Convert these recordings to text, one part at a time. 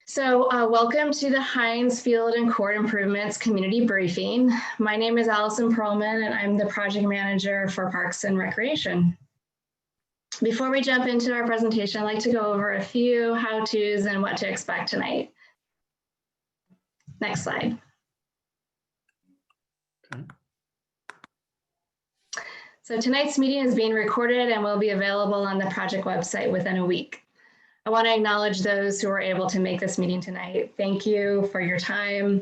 Welcome to the Hynes Field and Court Improvements Community Briefing. My name is Allison Perlman and I'm the Project Manager for Parks and Recreation. Before we jump into our presentation, I'd like to go over a few how-tos and what to expect tonight. Next slide. Okay. So tonight's meeting is being recorded and will be available on the project website within a week. I want to acknowledge those who were able to make this meeting tonight. Thank you for your time.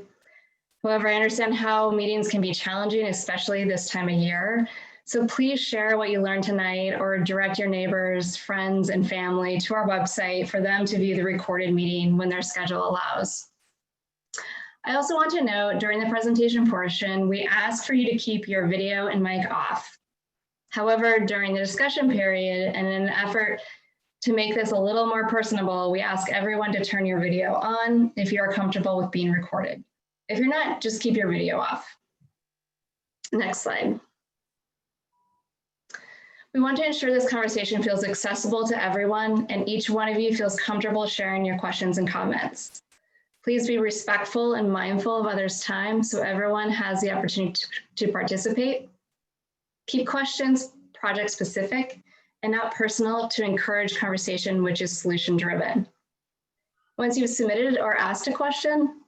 However, I understand how meetings can be challenging, especially this time of year. So please share what you learned tonight or direct your neighbors, friends, and family to our website for them to view the recorded meeting when their schedule allows. I also want to note during the presentation portion, we ask for you to keep your video and mic off. However, during the discussion period and in an effort to make this a little more personable, we ask everyone to turn your video on if you are comfortable with being recorded. If you're not, just keep your video off. Next slide. We want to ensure this conversation feels accessible to everyone and each one of you feels comfortable sharing your questions and comments. Please be respectful and mindful of others' time so everyone has the opportunity to participate. Keep questions project specific and not personal to encourage conversation, which is solution driven. Once you've submitted or asked a question,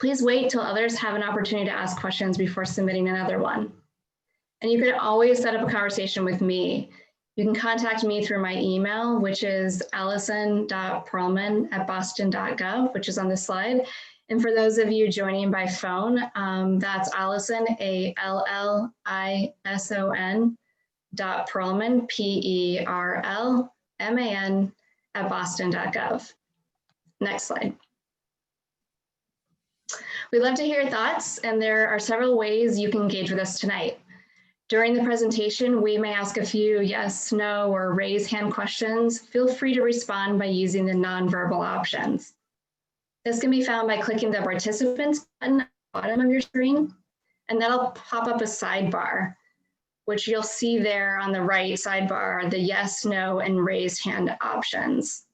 please wait till others have an opportunity to ask questions before submitting another one. And you can always set up a conversation with me. You can contact me through my email, which is allison.perlman@boston.gov, which is on this slide. And for those of you joining by phone, that's Allison, ALLISON, .Perlman, PERLMAN, @boston.gov. Next slide. We'd love to hear your thoughts, and there are several ways you can engage with us tonight. During the presentation, we may ask a few yes, no, or raise hand questions. Feel free to respond by using the nonverbal options. This can be found by clicking the participants button at the bottom of your screen, and that'll pop up a sidebar, which you'll see there on the right sidebar, the yes, no, and raised hand options.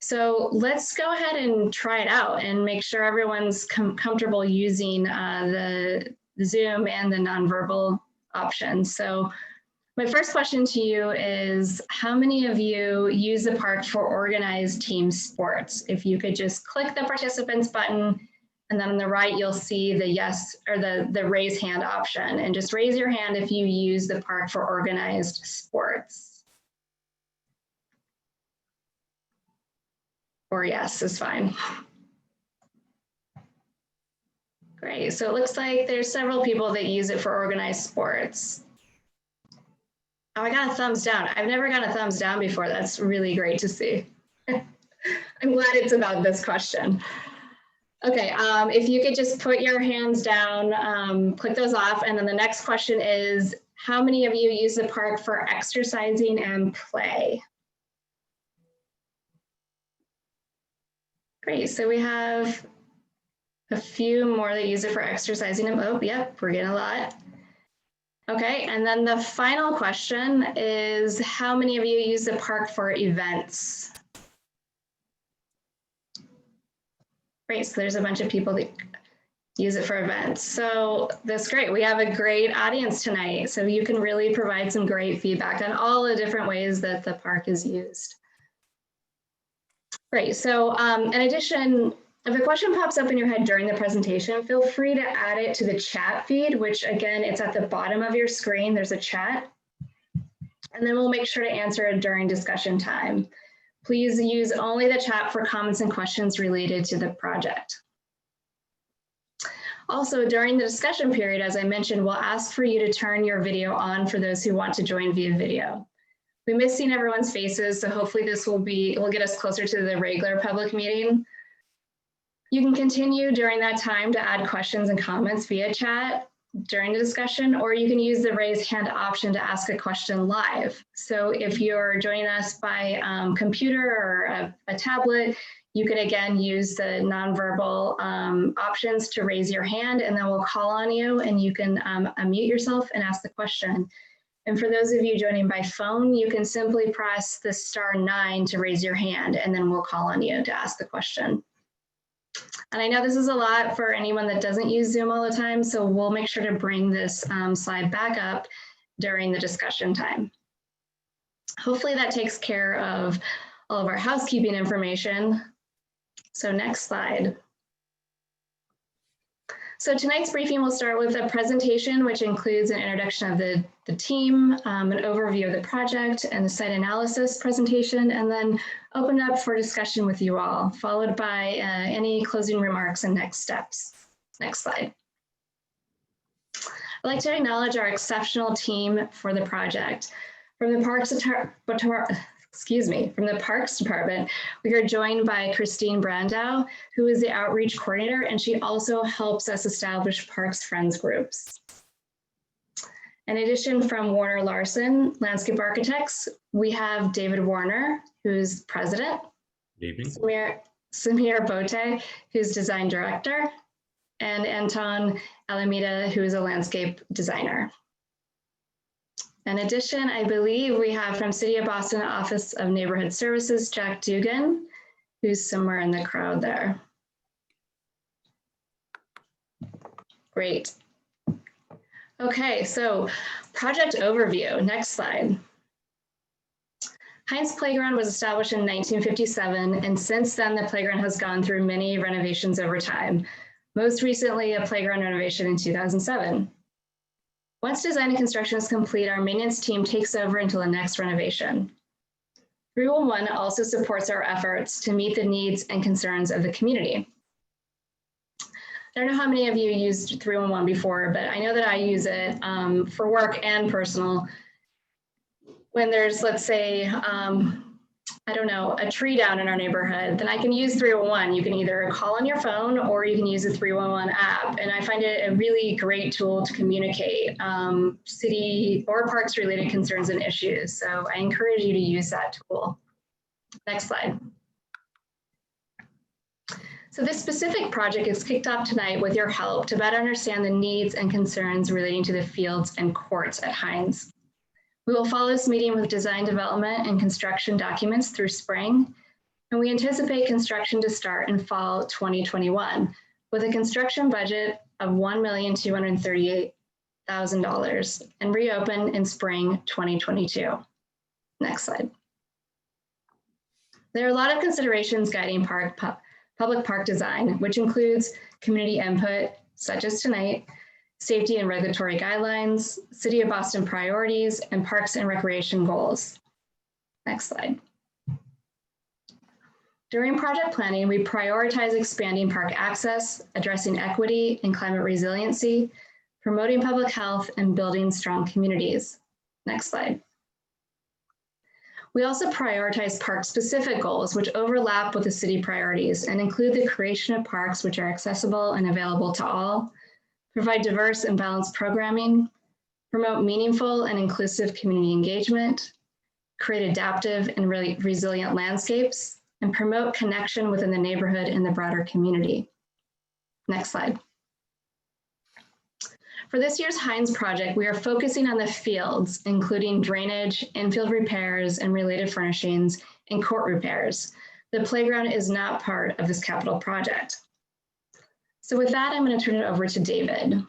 So let's go ahead and try it out and make sure everyone's comfortable using the Zoom and the nonverbal options. So my first question to you is, how many of you use the park for organized team sports? If you could just click the participants button, and then on the right, you'll see the yes or the raise hand option, and just raise your hand if you use the park for organized sports. Or yes is fine. Great, so it looks like there's several people that use it for organized sports. Oh, I got a thumbs down. I've never got a thumbs down before. That's really great to see. I'm glad it's about this question. Okay, if you could just put your hands down, click those off. And then the next question is, how many of you use the park for exercising and play? Great, so we have a few more that use it for exercising and, oh, yep, we're getting a lot. Okay, and then the final question is, how many of you use the park for events? Great, so there's a bunch of people that use it for events. So that's great. We have a great audience tonight. So you can really provide some great feedback on all the different ways that the park is used. Great, so in addition, if a question pops up in your head during the presentation, feel free to add it to the chat feed, which again, it's at the bottom of your screen. There's a chat, and then we'll make sure to answer it during discussion time. Please use only the chat for comments and questions related to the project. Also, during the discussion period, as I mentioned, we'll ask for you to turn your video on for those who want to join via video. We miss seeing everyone's faces, so hopefully this will get us closer to the regular public meeting. You can continue during that time to add questions and comments via chat during the discussion, or you can use the raise hand option to ask a question live. So if you're joining us by computer or a tablet, you can again use the nonverbal options to raise your hand, and then we'll call on you and you can unmute yourself and ask the question. And for those of you joining by phone, you can simply press the *9 to raise your hand, and then we'll call on you to ask the question. And I know this is a lot for anyone that doesn't use Zoom all the time, so we'll make sure to bring this slide back up during the discussion time. Hopefully that takes care of all of our housekeeping information. So next slide. So tonight's briefing will start with a presentation, which includes an introduction of the team, an overview of the project, and the site analysis presentation, and then open up for discussion with you all, followed by any closing remarks and next steps. Next slide. I'd like to acknowledge our exceptional team for the project. From the Parks Department, we are joined by Christine Brandow, who is the outreach coordinator, and she also helps us establish Parks Friends groups. In addition, from Warner Larson Landscape Architects, we have David Warner, who's president. Good evening. Samir Bote, who's design director, and Anton Alameda, who is a landscape designer. In addition, I believe we have from City of Boston Office of Neighborhood Services, Jack Dugan, who's somewhere in the crowd there. Great. Okay, so project overview, next slide. Hynes Playground was established in 1957, and since then the playground has gone through many renovations over time. Most recently, a playground renovation in 2007. Once design and construction is complete, our maintenance team takes over until the next renovation. 311 also supports our efforts to meet the needs and concerns of the community. I don't know how many of you used 311 before, but I know that I use it for work and personal. When there's, let's say, I don't know, a tree down in our neighborhood, then I can use 311. You can either call on your phone or you can use the 311 app. And I find it a really great tool to communicate city or parks related concerns and issues. So I encourage you to use that tool. Next slide. So this specific project is kicked off tonight with your help to better understand the needs and concerns relating to the fields and courts at Hynes. We will follow this meeting with design development and construction documents through spring, and we anticipate construction to start in fall 2021 with a construction budget of $1,238,000 and reopen in spring 2022. Next slide. There are a lot of considerations guiding public park design, which includes community input, such as tonight, safety and regulatory guidelines, City of Boston priorities, and parks and recreation goals. Next slide. During project planning, we prioritize expanding park access, addressing equity and climate resiliency, promoting public health, and building strong communities. Next slide. We also prioritize park-specific goals, which overlap with the city priorities and include the creation of parks which are accessible and available to all, provide diverse and balanced programming, promote meaningful and inclusive community engagement, create adaptive and resilient landscapes, and promote connection within the neighborhood and the broader community. Next slide. For this year's Hynes project, we are focusing on the fields, including drainage, infield repairs, and related furnishings, and court repairs. The playground is not part of this capital project. So with that, I'm going to turn it over to David.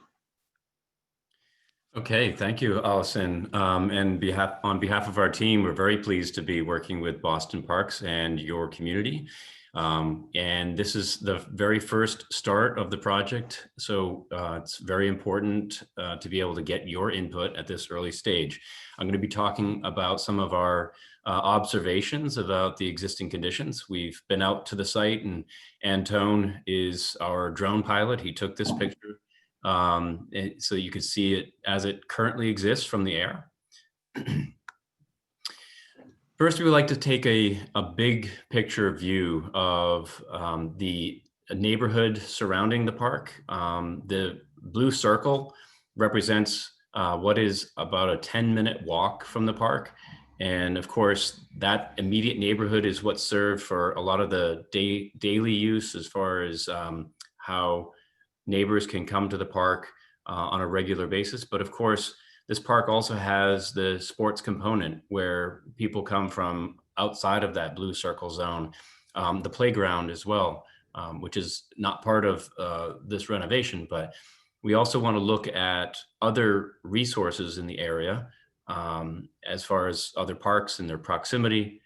Okay, thank you, Allison. On behalf of our team, we're very pleased to be working with Boston Parks and your community. And this is the very first start of the project. So it's very important to be able to get your input at this early stage. I'm going to be talking about some of our observations about the existing conditions. We've been out to the site, and Anton is our drone pilot. He took this picture so you could see it as it currently exists from the air. First, we would like to take a big picture view of the neighborhood surrounding the park. The blue circle represents what is about a 10-minute walk from the park. And of course, that immediate neighborhood is what's served for a lot of the daily use as far as how neighbors can come to the park on a regular basis. But of course, This park also has the sports component where people come from outside of that blue circle zone, the playground as well, which is not part of this renovation, but we also want to look at other resources in the area as far as other parks and their proximity.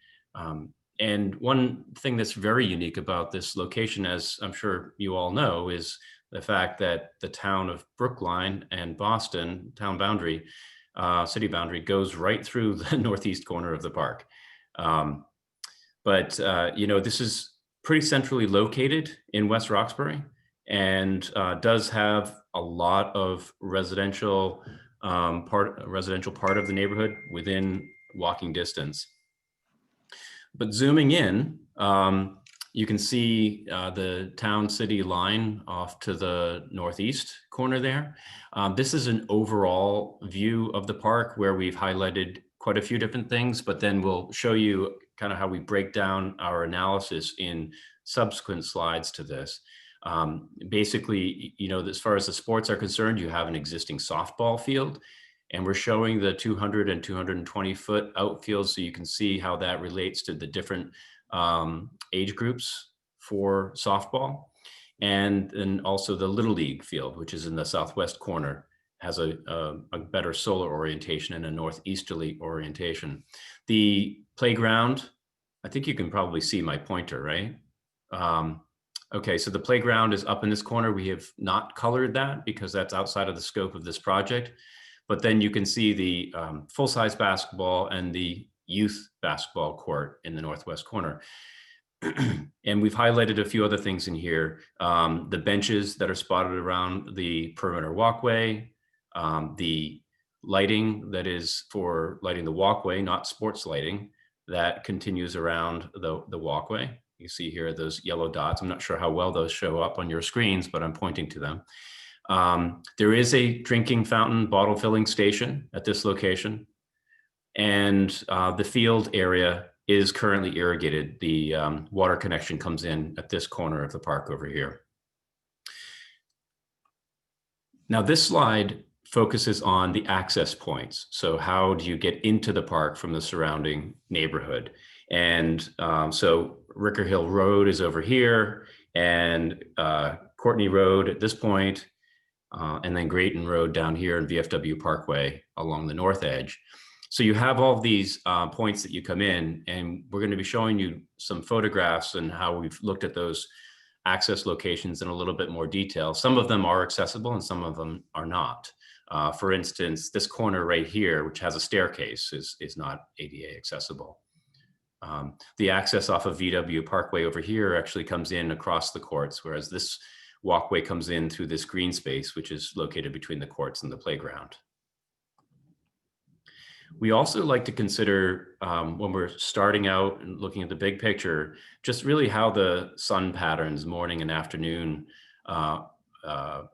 And one thing that's very unique about this location, as I'm sure you all know, is the fact that the town of Brookline and Boston town boundary, city boundary, goes right through the northeast corner of the park. You know, this is pretty centrally located in West Roxbury and does have a lot of residential part of the neighborhood within walking distance. But zooming in, you can see the town-city line off to the northeast corner there. This is an overall view of the park where we've highlighted quite a few different things, but then we'll show you kind of how we break down our analysis in subsequent slides to this. Basically, you know, as far as the sports are concerned, you have an existing softball field, and we're showing the 200 and 220 foot outfields so you can see how that relates to the different age groups for softball. And then also the Little League field, which is in the southwest corner, has a better solar orientation and a northeasterly orientation. The playground, I think you can probably see my pointer, right? Okay, so the playground is up in this corner. We have not colored that because that's outside of the scope of this project. But then you can see the full-size basketball and the youth basketball court in the northwest corner. And we've highlighted a few other things in here. The benches that are spotted around the perimeter walkway, the lighting that is for lighting the walkway, not sports lighting, that continues around the walkway. You see here those yellow dots. I'm not sure how well those show up on your screens, but I'm pointing to them. There is a drinking fountain bottle filling station at this location, and the field area is currently irrigated. The water connection comes in at this corner of the park over here. Now this slide focuses on the access points. So how do you get into the park from the surrounding neighborhood? And so Ricker Hill Road is over here, and Courtney Road at this point, and then Grayton Road down here and VFW Parkway along the north edge. So you have all these points that you come in, and we're going to be showing you some photographs and how we've looked at those access locations in a little bit more detail. Some of them are accessible and some of them are not. For instance, this corner right here, which has a staircase, is not ADA accessible. The access off of VW Parkway over here actually comes in across the courts, whereas this walkway comes in through this green space, which is located between the courts and the playground. We also like to consider, when we're starting out and looking at the big picture, just really how the sun patterns, morning and afternoon,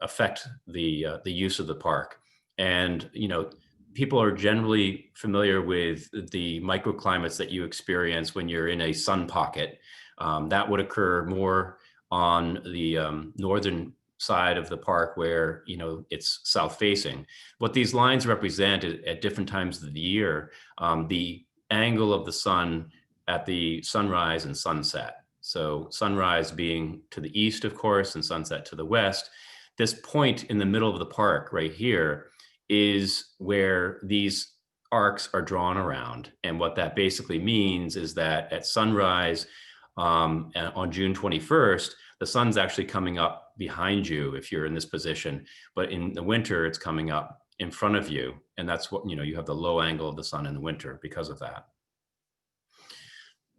affect the use of the park. And, you know, people are generally familiar with the microclimates that you experience when you're in a sun pocket. That would occur more on the northern side of the park where, you know, it's south facing. What these lines represent at different times of the year, the angle of the sun at the sunrise and sunset. So sunrise being to the east, of course, and sunset to the west. This point in the middle of the park right here is where these arcs are drawn around. And what that basically means is that at sunrise on June 21st, the sun's actually coming up behind you if you're in this position, but in the winter, it's coming up in front of you. And that's what, you know, you have the low angle of the sun in the winter because of that.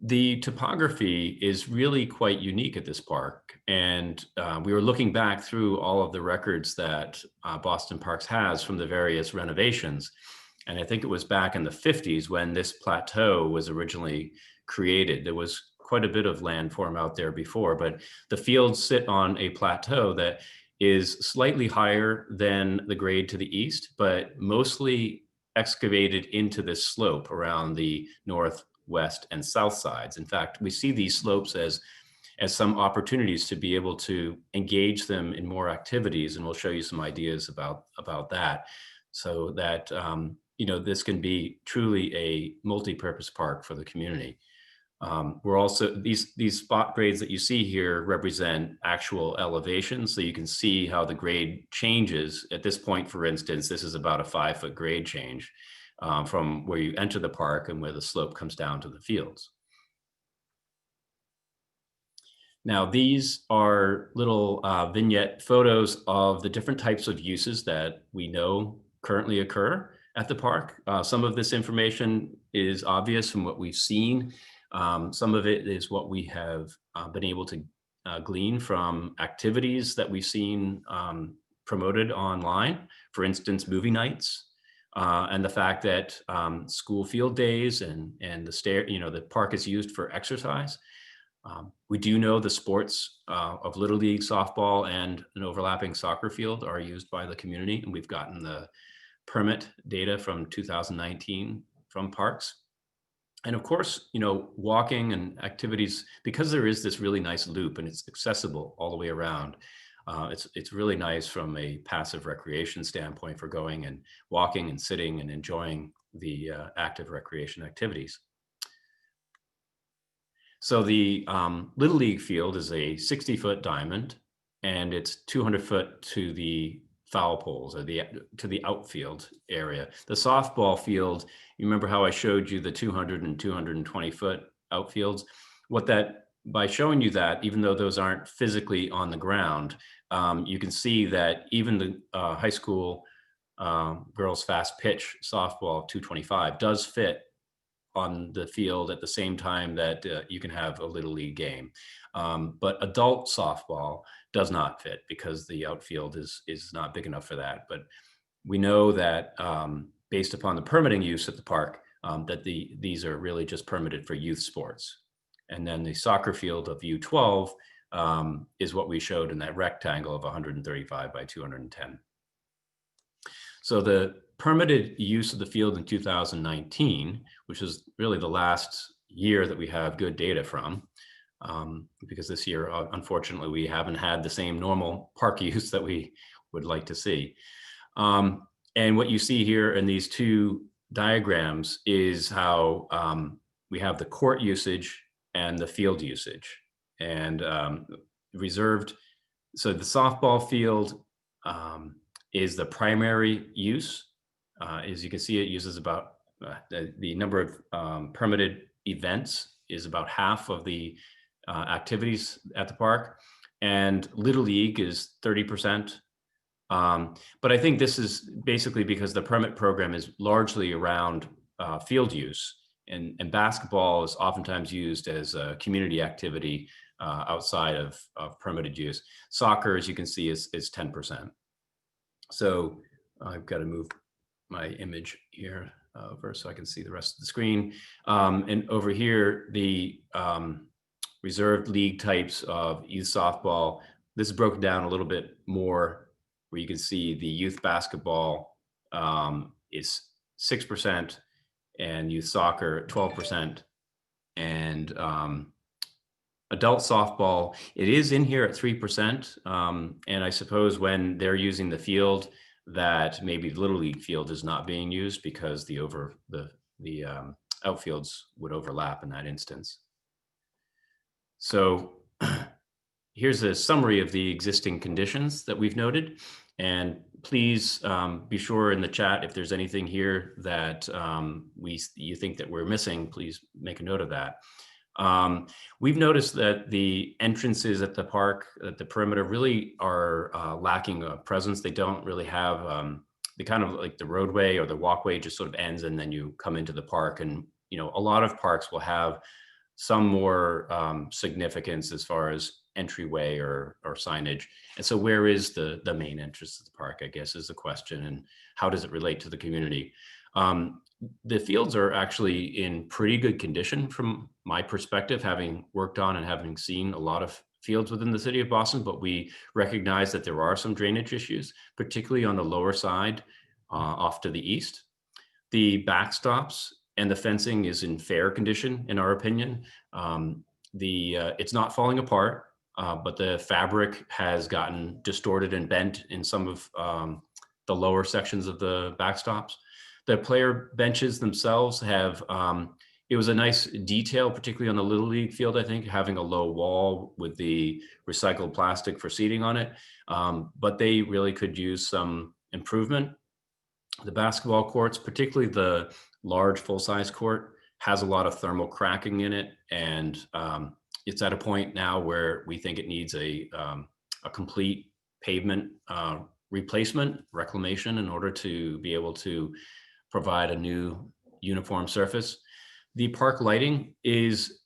The topography is really quite unique at this park. And we were looking back through all of the records that Boston Parks has from the various renovations. And I think it was back in the 50s when this plateau was originally created. There was quite a bit of landform out there before, but the fields sit on a plateau that is slightly higher than the grade to the east, but mostly excavated into this slope around the north, west, and south sides. In fact, we see these slopes as some opportunities to be able to engage them in more activities, and we'll show you some ideas about that. so that this can be truly a multi-purpose park for the community. We're also, these spot grades that you see here represent actual elevations, so you can see how the grade changes. At this point, for instance, this is about a 5-foot grade change from where you enter the park and where the slope comes down to the fields. Now, these are little vignette photos of the different types of uses that we know currently occur at the park. Some of this information is obvious from what we've seen. Some of it is what we have been able to glean from activities that we've seen promoted online. For instance, movie nights, and the fact that school field days and the park is used for exercise. We do know the sports of Little League softball and an overlapping soccer field are used by the community, and we've gotten the permit data from 2019 from parks. And of course, walking and activities, because there is this really nice loop and it's accessible all the way around. It's really nice from a passive recreation standpoint for going and walking and sitting and enjoying the active recreation activities. So the Little League field is a 60-foot diamond, and it's 200 foot to the foul poles, or to the outfield area. The softball field, you remember how I showed you the 200 and 220-foot outfields? By showing you that, even though those aren't physically on the ground, you can see that even the high school girls fast pitch softball 225 does fit on the field at the same time that you can have a Little League game. But adult softball does not fit because the outfield is not big enough for that. But we know that based upon the permitting use at the park, that these are really just permitted for youth sports. And then the soccer field of U12 is what we showed in that rectangle of 135 by 210. So the permitted use of the field in 2019, which is really the last year that we have good data from, because this year, unfortunately, we haven't had the same normal park use that we would like to see. And what you see here in these two diagrams is how we have the court usage and the field usage. And reserved, so the softball field is the primary use. As you can see, it uses about the number of permitted events is about half of the activities at the park, and Little League is 30%. But I think this is basically because the permit program is largely around field use, and basketball is oftentimes used as a community activity outside of permitted use. Soccer, as you can see, is 10%. So I've got to move my image here over so I can see the rest of the screen. And over here, the reserved league types of youth softball, this is broken down a little bit more, where you can see the youth basketball is 6%, and youth soccer 12%, and adult softball, it is in here at 3%. And I suppose when they're using the field, that maybe the Little League field is not being used because the outfields would overlap in that instance. So here's a summary of the existing conditions that we've noted. And please be sure in the chat, if there's anything here that you think that we're missing, please make a note of that. We've noticed that the entrances at the park, at the perimeter, really are lacking a presence. They don't really have the kind of like the roadway or the walkway just sort of ends and then you come into the park. And, a lot of parks will have some more significance as far as entryway or signage. And so where is the main entrance to the park, I guess, is the question, and how does it relate to the community? The fields are actually in pretty good condition from my perspective, having worked on and having seen a lot of fields within the city of Boston, but we recognize that there are some drainage issues, particularly on the lower side off to the east. The backstops and the fencing is in fair condition, in our opinion. It's not falling apart, but the fabric has gotten distorted and bent in some of the lower sections of the backstops. The player benches themselves have, it was a nice detail, particularly on the Little League field, I think, having a low wall with the recycled plastic for seating on it. But they really could use some improvement. The basketball courts, particularly the large full-size court, has a lot of thermal cracking in it. And it's at a point now where we think it needs a complete pavement replacement, reclamation, in order to be able to provide a new uniform surface. The park lighting is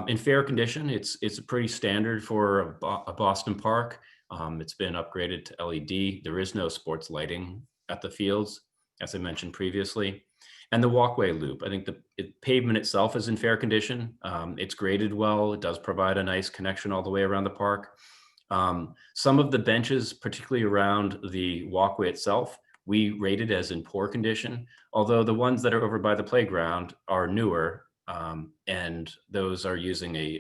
in fair condition. It's pretty standard for a Boston park. It's been upgraded to LED. There is no sports lighting at the fields, as I mentioned previously. And the walkway loop, I think the pavement itself is in fair condition. It's graded well. It does provide a nice connection all the way around the park. Some of the benches, particularly around the walkway itself, we rated as in poor condition, although the ones that are over by the playground are newer, and those are using a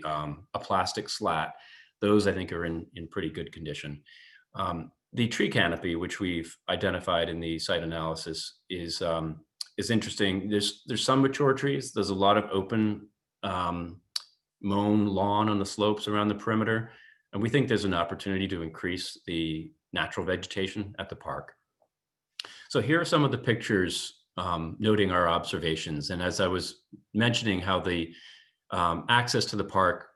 plastic slat. Those, I think, are in pretty good condition. The tree canopy, which we've identified in the site analysis, is interesting. There's some mature trees. There's a lot of open mown lawn on the slopes around the perimeter, and we think there's an opportunity to increase the natural vegetation at the park. So here are some of the pictures noting our observations. And as I was mentioning, how the access to the park,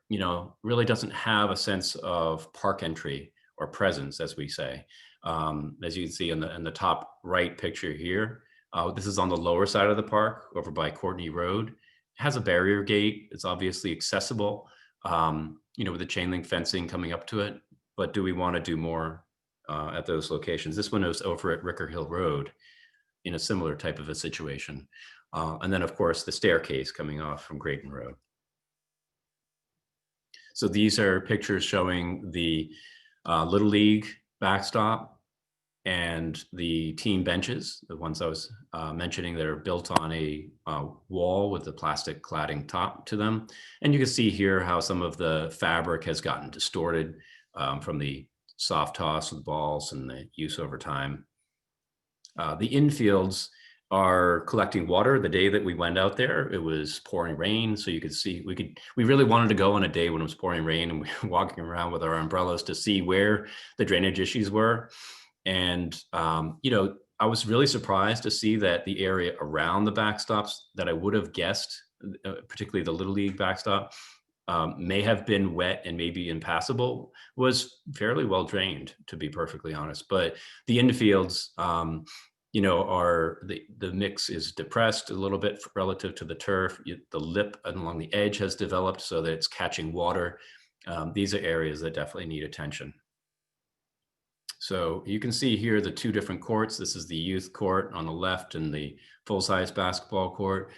really doesn't have a sense of park entry or presence, as we say. As you can see in the top right picture here, this is on the lower side of the park over by Courtney Road. It has a barrier gate. It's obviously accessible, with the chain link fencing coming up to it. But do we want to do more at those locations? This one is over at Ricker Hill Road in a similar type of a situation. And then, of course, the staircase coming off from Grayton Road. So these are pictures showing the Little League backstop and the team benches, the ones I was mentioning, that are built on a wall with the plastic cladding top to them. And you can see here how some of the fabric has gotten distorted from the soft toss of balls and the use over time. The infields are collecting water. The day that we went out there, it was pouring rain. So you could see, we really wanted to go on a day when it was pouring rain, and we were walking around with our umbrellas to see where the drainage issues were. And, I was really surprised to see that the area around the backstops that I would have guessed, particularly the Little League backstop, may have been wet and maybe impassable, was fairly well drained, to be perfectly honest. But the infields, the mix is depressed a little bit relative to the turf. The lip along the edge has developed so that it's catching water. These are areas that definitely need attention. So you can see here the two different courts. This is the youth court on the left and the full-size basketball court.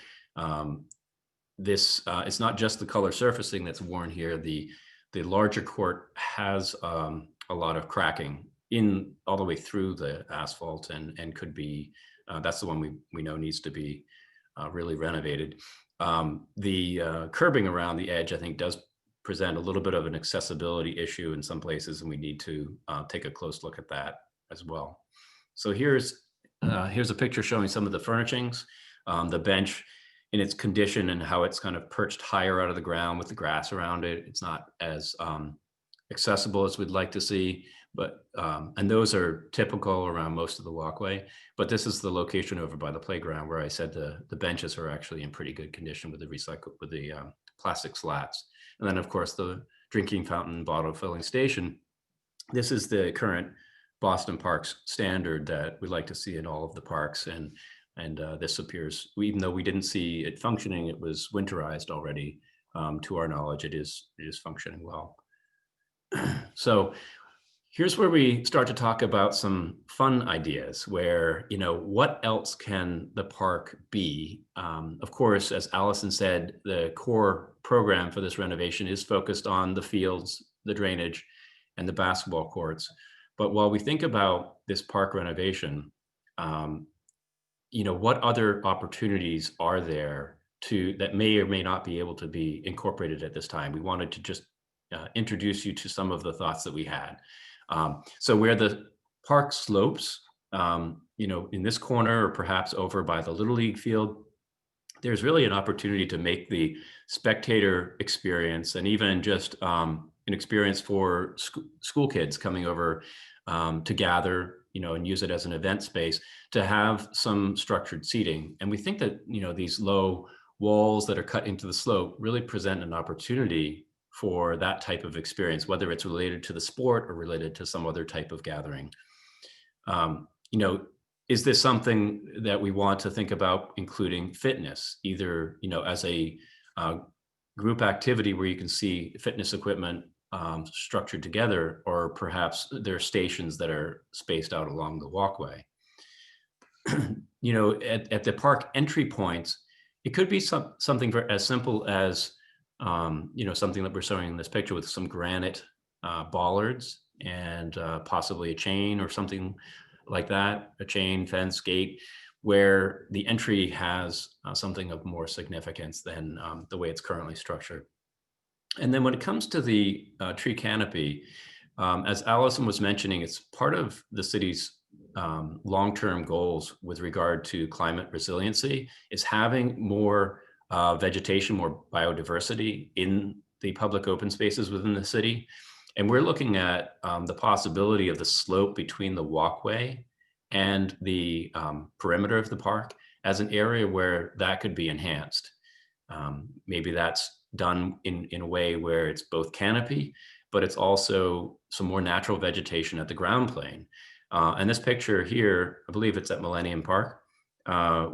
It's not just the color surfacing that's worn here. The larger court has a lot of cracking in all the way through the asphalt, and could be, that's the one we know needs to be really renovated. The curbing around the edge, I think, does present a little bit of an accessibility issue in some places, and we need to take a close look at that as well. So here's a picture showing some of the furnishings, the bench in its condition and how it's kind of perched higher out of the ground with the grass around it. It's not as accessible as we'd like to see, but and those are typical around most of the walkway. But this is the location over by the playground where I said the benches are actually in pretty good condition with the plastic slats. And then, of course, the drinking fountain bottle filling station. This is the current Boston Parks standard that we like to see in all of the parks. And this appears, even though we didn't see it functioning, it was winterized already. To our knowledge, it is functioning well. So here's where we start to talk about some fun ideas where, what else can the park be? Of course, as Allison said, the core program for this renovation is focused on the fields, the drainage, and the basketball courts. But while we think about this park renovation, what other opportunities are there that may or may not be able to be incorporated at this time? We wanted to just introduce you to some of the thoughts that we had. So where the park slopes, in this corner or perhaps over by the Little League field, there's really an opportunity to make the spectator experience and even just an experience for school kids coming over to gather, and use it as an event space to have some structured seating. And we think that, these low walls that are cut into the slope really present an opportunity for that type of experience, whether it's related to the sport or related to some other type of gathering. You know, is this something that we want to think about including fitness, either, as a group activity where you can see fitness equipment structured together, or perhaps there are stations that are spaced out along the walkway? At the park entry points, it could be something as simple as, something that we're showing in this picture with some granite bollards and possibly a chain or something like that, a chain, fence, gate, where the entry has something of more significance than the way it's currently structured. And then when it comes to the tree canopy, as Allison was mentioning, it's part of the city's long-term goals with regard to climate resiliency, is having more vegetation, more biodiversity in the public open spaces within the city. And we're looking at the possibility of the slope between the walkway and the perimeter of the park as an area where that could be enhanced. Maybe that's done in a way where it's both canopy, but it's also some more natural vegetation at the ground plane. And this picture here, I believe it's at Millennium Park,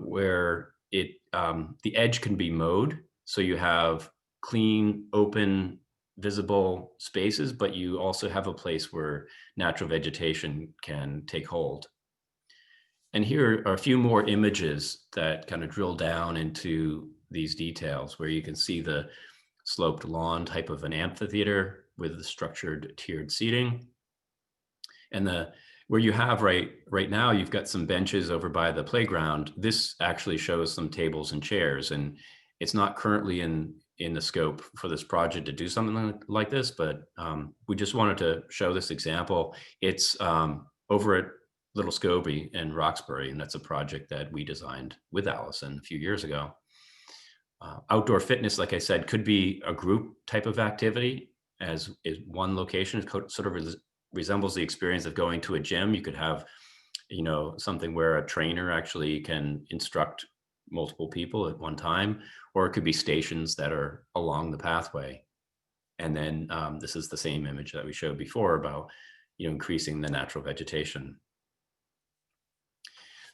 where the edge can be mowed. So you have clean, open, visible spaces, but you also have a place where natural vegetation can take hold. And here are a few more images that kind of drill down into these details, where you can see the sloped lawn type of an amphitheater with the structured tiered seating. And where you have right now, you've got some benches over by the playground. This actually shows some tables and chairs, and it's not currently in the scope for this project to do something like this, but we just wanted to show this example. It's over at Little Scobie in Roxbury, and that's a project that we designed with Allison a few years ago. Outdoor fitness, like I said, could be a group type of activity, as is one location. It sort of resembles the experience of going to a gym. You could have, something where a trainer actually can instruct multiple people at one time, or it could be stations that are along the pathway. And then this is the same image that we showed before about, increasing the natural vegetation.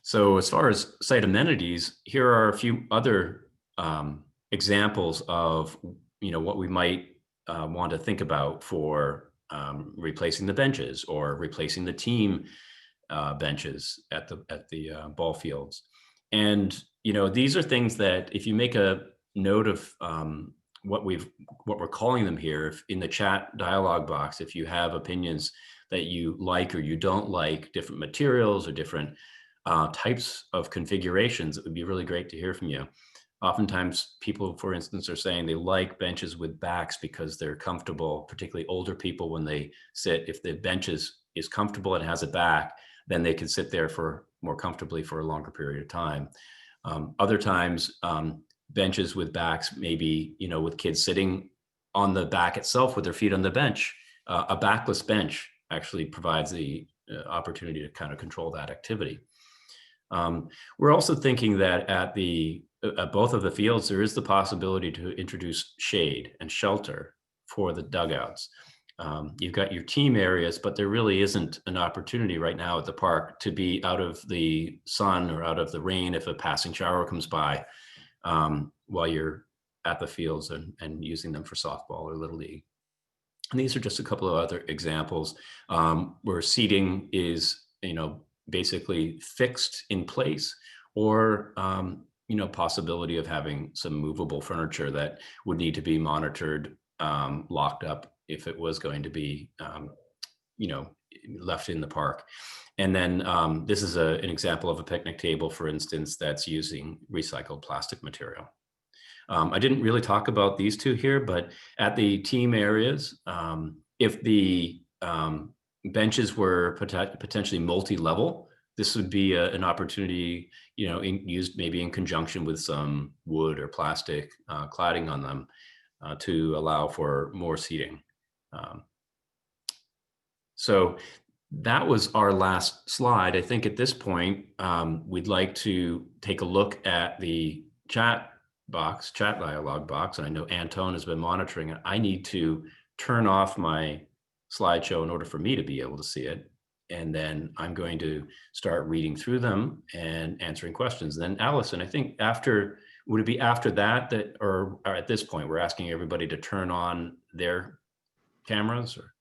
So as far as site amenities, here are a few other examples of, what we might want to think about for replacing the benches or replacing the team benches at the ball fields. And, these are things that if you make a note of what we're calling them here, if in the chat dialog box, if you have opinions that you like or you don't like, different materials or different types of configurations, it would be really great to hear from you. Oftentimes people, for instance, are saying they like benches with backs because they're comfortable, particularly older people when they sit. If the bench is comfortable and has a back, then they can sit there for more comfortably for a longer period of time. Other times, benches with backs, maybe, with kids sitting on the back itself with their feet on the bench. A backless bench actually provides the opportunity to kind of control that activity. We're also thinking that at both of the fields, there is the possibility to introduce shade and shelter for the dugouts. You've got your team areas, but there really isn't an opportunity right now at the park to be out of the sun or out of the rain if a passing shower comes by while you're at the fields and using them for softball or Little League. And these are just a couple of other examples where seating is, basically fixed in place, or possibility of having some movable furniture that would need to be monitored, locked up if it was going to be left in the park. And then this is an example of a picnic table, for instance, that's using recycled plastic material. I didn't really talk about these two here, but at the team areas, if the benches were potentially multi-level, this would be an opportunity, used maybe in conjunction with some wood or plastic cladding on them to allow for more seating. So that was our last slide. I think at this point, we'd like to take a look at the chat dialog box. And I know Anton has been monitoring it. I need to turn off my slideshow in order for me to be able to see it. And then I'm going to start reading through them and answering questions. Then Allison, I think would it be after that or at this point, we're asking everybody to turn on their cameras? Or?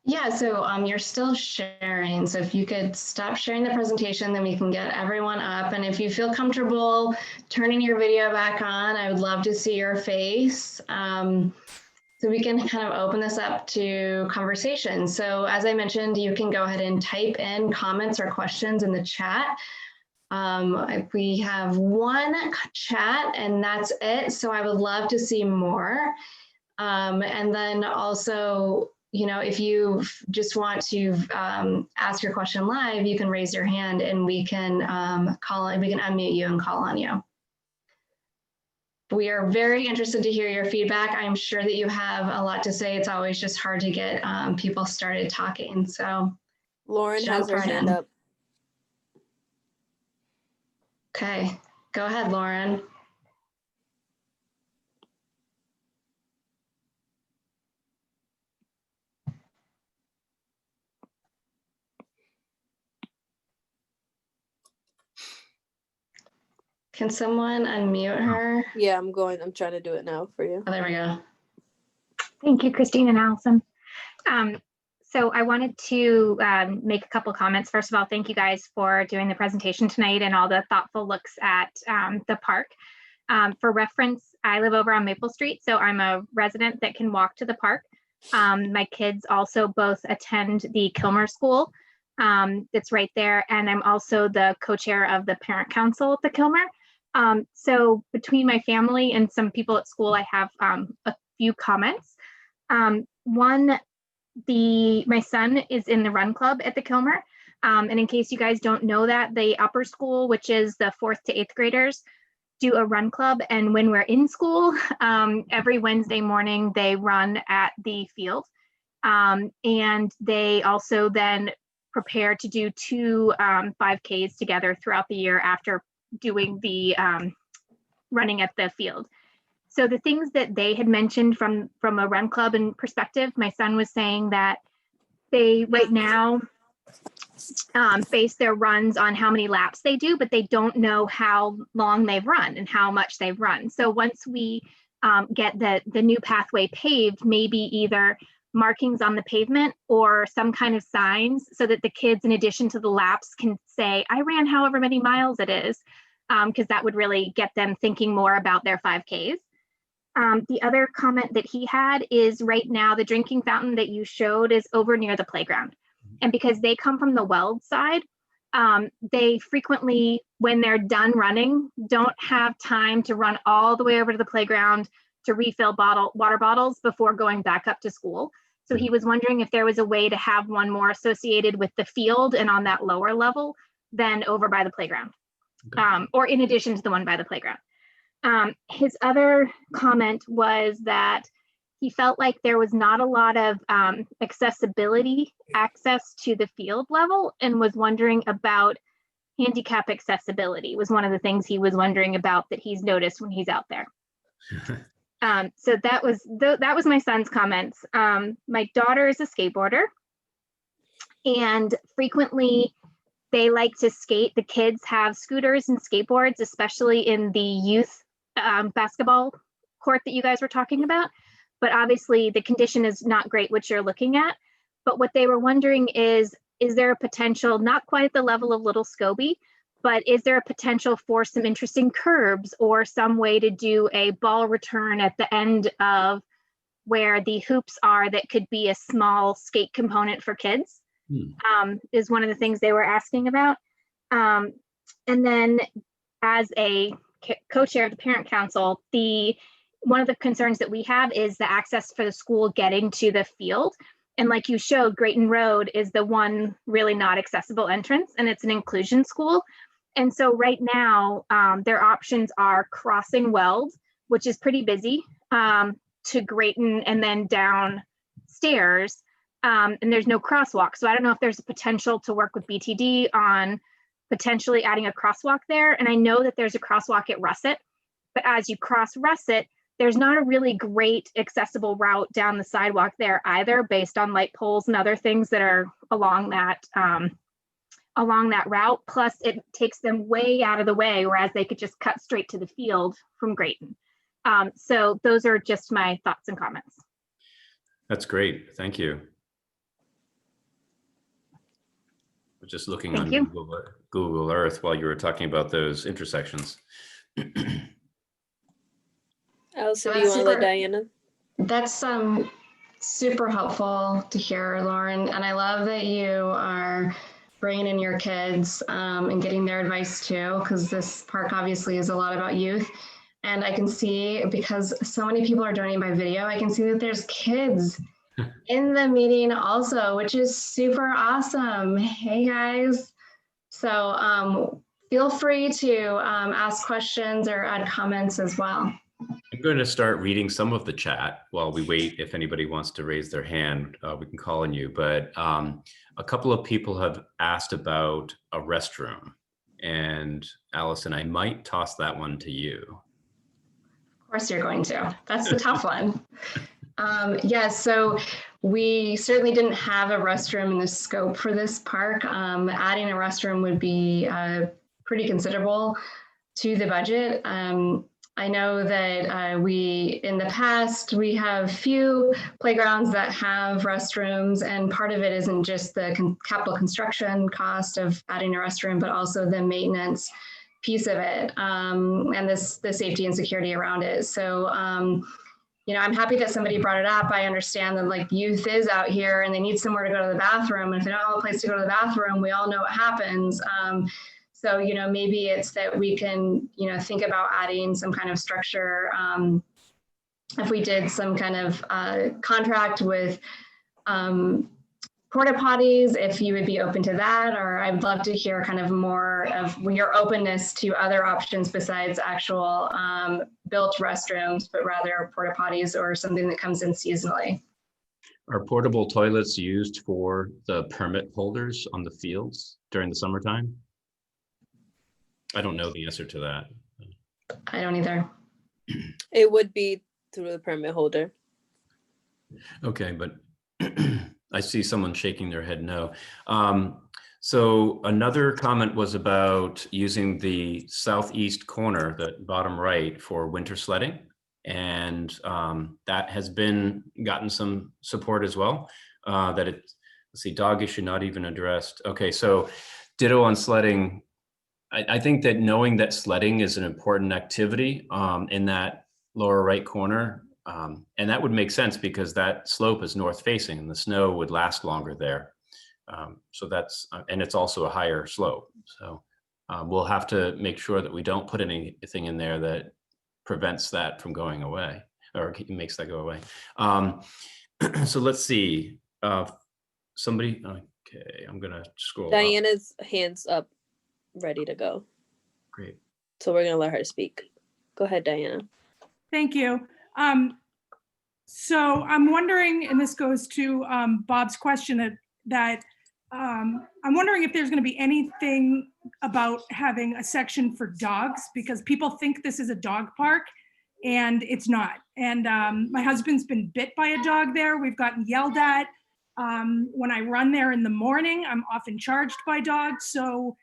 Yeah, so you're still sharing. So if you could stop sharing the presentation, then we can get everyone up. And if you feel comfortable turning your video back on, I would love to see your face. So we can kind of open this up to conversation. So as I mentioned, you can go ahead and type in comments or questions in the chat. We have one chat and that's it. So I would love to see more. And then also, if you just want to ask your question live, you can raise your hand and we can unmute you and call on you. We are very interested to hear your feedback. I'm sure that you have a lot to say. It's always just hard to get people started talking. So Lauren has her hand up. Okay, go ahead, Lauren. Can someone unmute her? Yeah, I'm trying to do it now for you. Oh, there we go. Thank you, Christine and Allison. So I wanted to make a couple comments. First of all, thank you guys for doing the presentation tonight and all the thoughtful looks at the park. For reference, I live over on Maple Street, so I'm a resident that can walk to the park. My kids also both attend the Kilmer School. It's right there, and I'm also the co-chair of the parent council at the Kilmer. So between my family and some people at school, I have a few comments. One, my son is in the run club at the Kilmer. And in case you guys don't know that, the upper school, which is the 4th to 8th graders, do a run club. And when we're in school, every Wednesday morning, they run at the field. And they also then prepare to do 2 5Ks together throughout the year after doing the running at the field. So the things that they had mentioned from a run club and perspective, my son was saying that they right now base their runs on how many laps they do, but they don't know how long they've run and how much they've run. So once we get the new pathway paved, maybe either markings on the pavement or some kind of signs so that the kids, in addition to the laps, can say, I ran however many miles it is, because that would really get them thinking more about their 5Ks. The other comment that he had is right now the drinking fountain that you showed is over near the playground. And because they come from the Weld side, they frequently, when they're done running, don't have time to run all the way over to the playground to refill water bottles before going back up to school. So he was wondering if there was a way to have one more associated with the field and on that lower level than over by the playground, or in addition to the one by the playground. His other comment was that he felt like there was not a lot of access to the field level, and was wondering about handicap accessibility was one of the things he was wondering about that he's noticed when he's out there. So that was my son's comments. My daughter is a skateboarder, and frequently they like to skate. The kids have scooters and skateboards, especially in the youth basketball court that you guys were talking about. But obviously the condition is not great, which you're looking at. But what they were wondering is there a potential, not quite at the level of Little Scobie, but is there a potential for some interesting curbs or some way to do a ball return at the end of where the hoops are that could be a small skate component for kids? Is one of the things they were asking about. And then as a co-chair of the parent council, one of the concerns that we have is the access for the school getting to the field. And like you showed, Grayton Road is the one really not accessible entrance, and it's an inclusion school. And so right now, their options are crossing Weld, which is pretty busy, to Grayton and then downstairs. And there's no crosswalk. So I don't know if there's a potential to work with BTD on potentially adding a crosswalk there. And I know that there's a crosswalk at Russet, but as you cross Russet, there's not a really great accessible route down the sidewalk there either, based on light poles and other things that are along that route. Plus, it takes them way out of the way, whereas they could just cut straight to the field from Grayton. So those are just my thoughts and comments. That's great. Thank you. I was just looking on Google Earth while you were talking about those intersections. Allison, do you want to let Diana? That's super helpful to hear, Lauren. And I love that you are bringing in your kids and getting their advice too, because this park obviously is a lot about youth. And I can see, because so many people are donating by video, I can see that there's kids in the meeting also, which is super awesome. Hey guys. So feel free to ask questions or add comments as well. I'm going to start reading some of the chat while we wait. If anybody wants to raise their hand, we can call on you. But a couple of people have asked about a restroom. And Allison, I might toss that one to you. Of course you're going to. That's the tough one. Yes, so we certainly didn't have a restroom in the scope for this park. Adding a restroom would be pretty considerable to the budget. I know that in the past, we have few playgrounds that have restrooms, and part of it isn't just the capital construction cost of adding a restroom, but also the maintenance piece of it, and the safety and security around it. So, you know, I'm happy that somebody brought it up. I understand that like youth is out here and they need somewhere to go to the bathroom. And if they don't have a place to go to the bathroom, we all know what happens. So, you know, maybe it's that we can, you know, think about adding some kind of structure. If we did some kind of contract with porta potties, if you would be open to that, or I'd love to hear kind of more of your openness to other options besides actual built restrooms, but rather porta potties or something that comes in seasonally. Are portable toilets used for the permit holders on the fields during the summertime? I don't know the answer to that. I don't either. It would be through the permit holder. Okay, but I see someone shaking their head no. So another comment was about using the southeast corner, the bottom right, for winter sledding. And that has gotten some support as well. Let's see, dog issue not even addressed. Okay, so ditto on sledding. I think that knowing that sledding is an important activity in that lower right corner, and that would make sense because that slope is north facing and the snow would last longer there. So that's, and it's also a higher slope. So we'll have to make sure that we don't put anything in there that prevents that from going away or makes that go away. So let's see, somebody, okay, I'm gonna scroll Diana's hands up, ready to go. Great. So we're gonna let her speak. Go ahead, Diana. Thank you. So I'm wondering, and this goes to Bob's question, that I'm wondering if there's going to be anything about having a section for dogs, because people think this is a dog park and it's not. And my husband's been bit by a dog there. We've gotten yelled at. When I run there in the morning, I'm often charged by dogs. So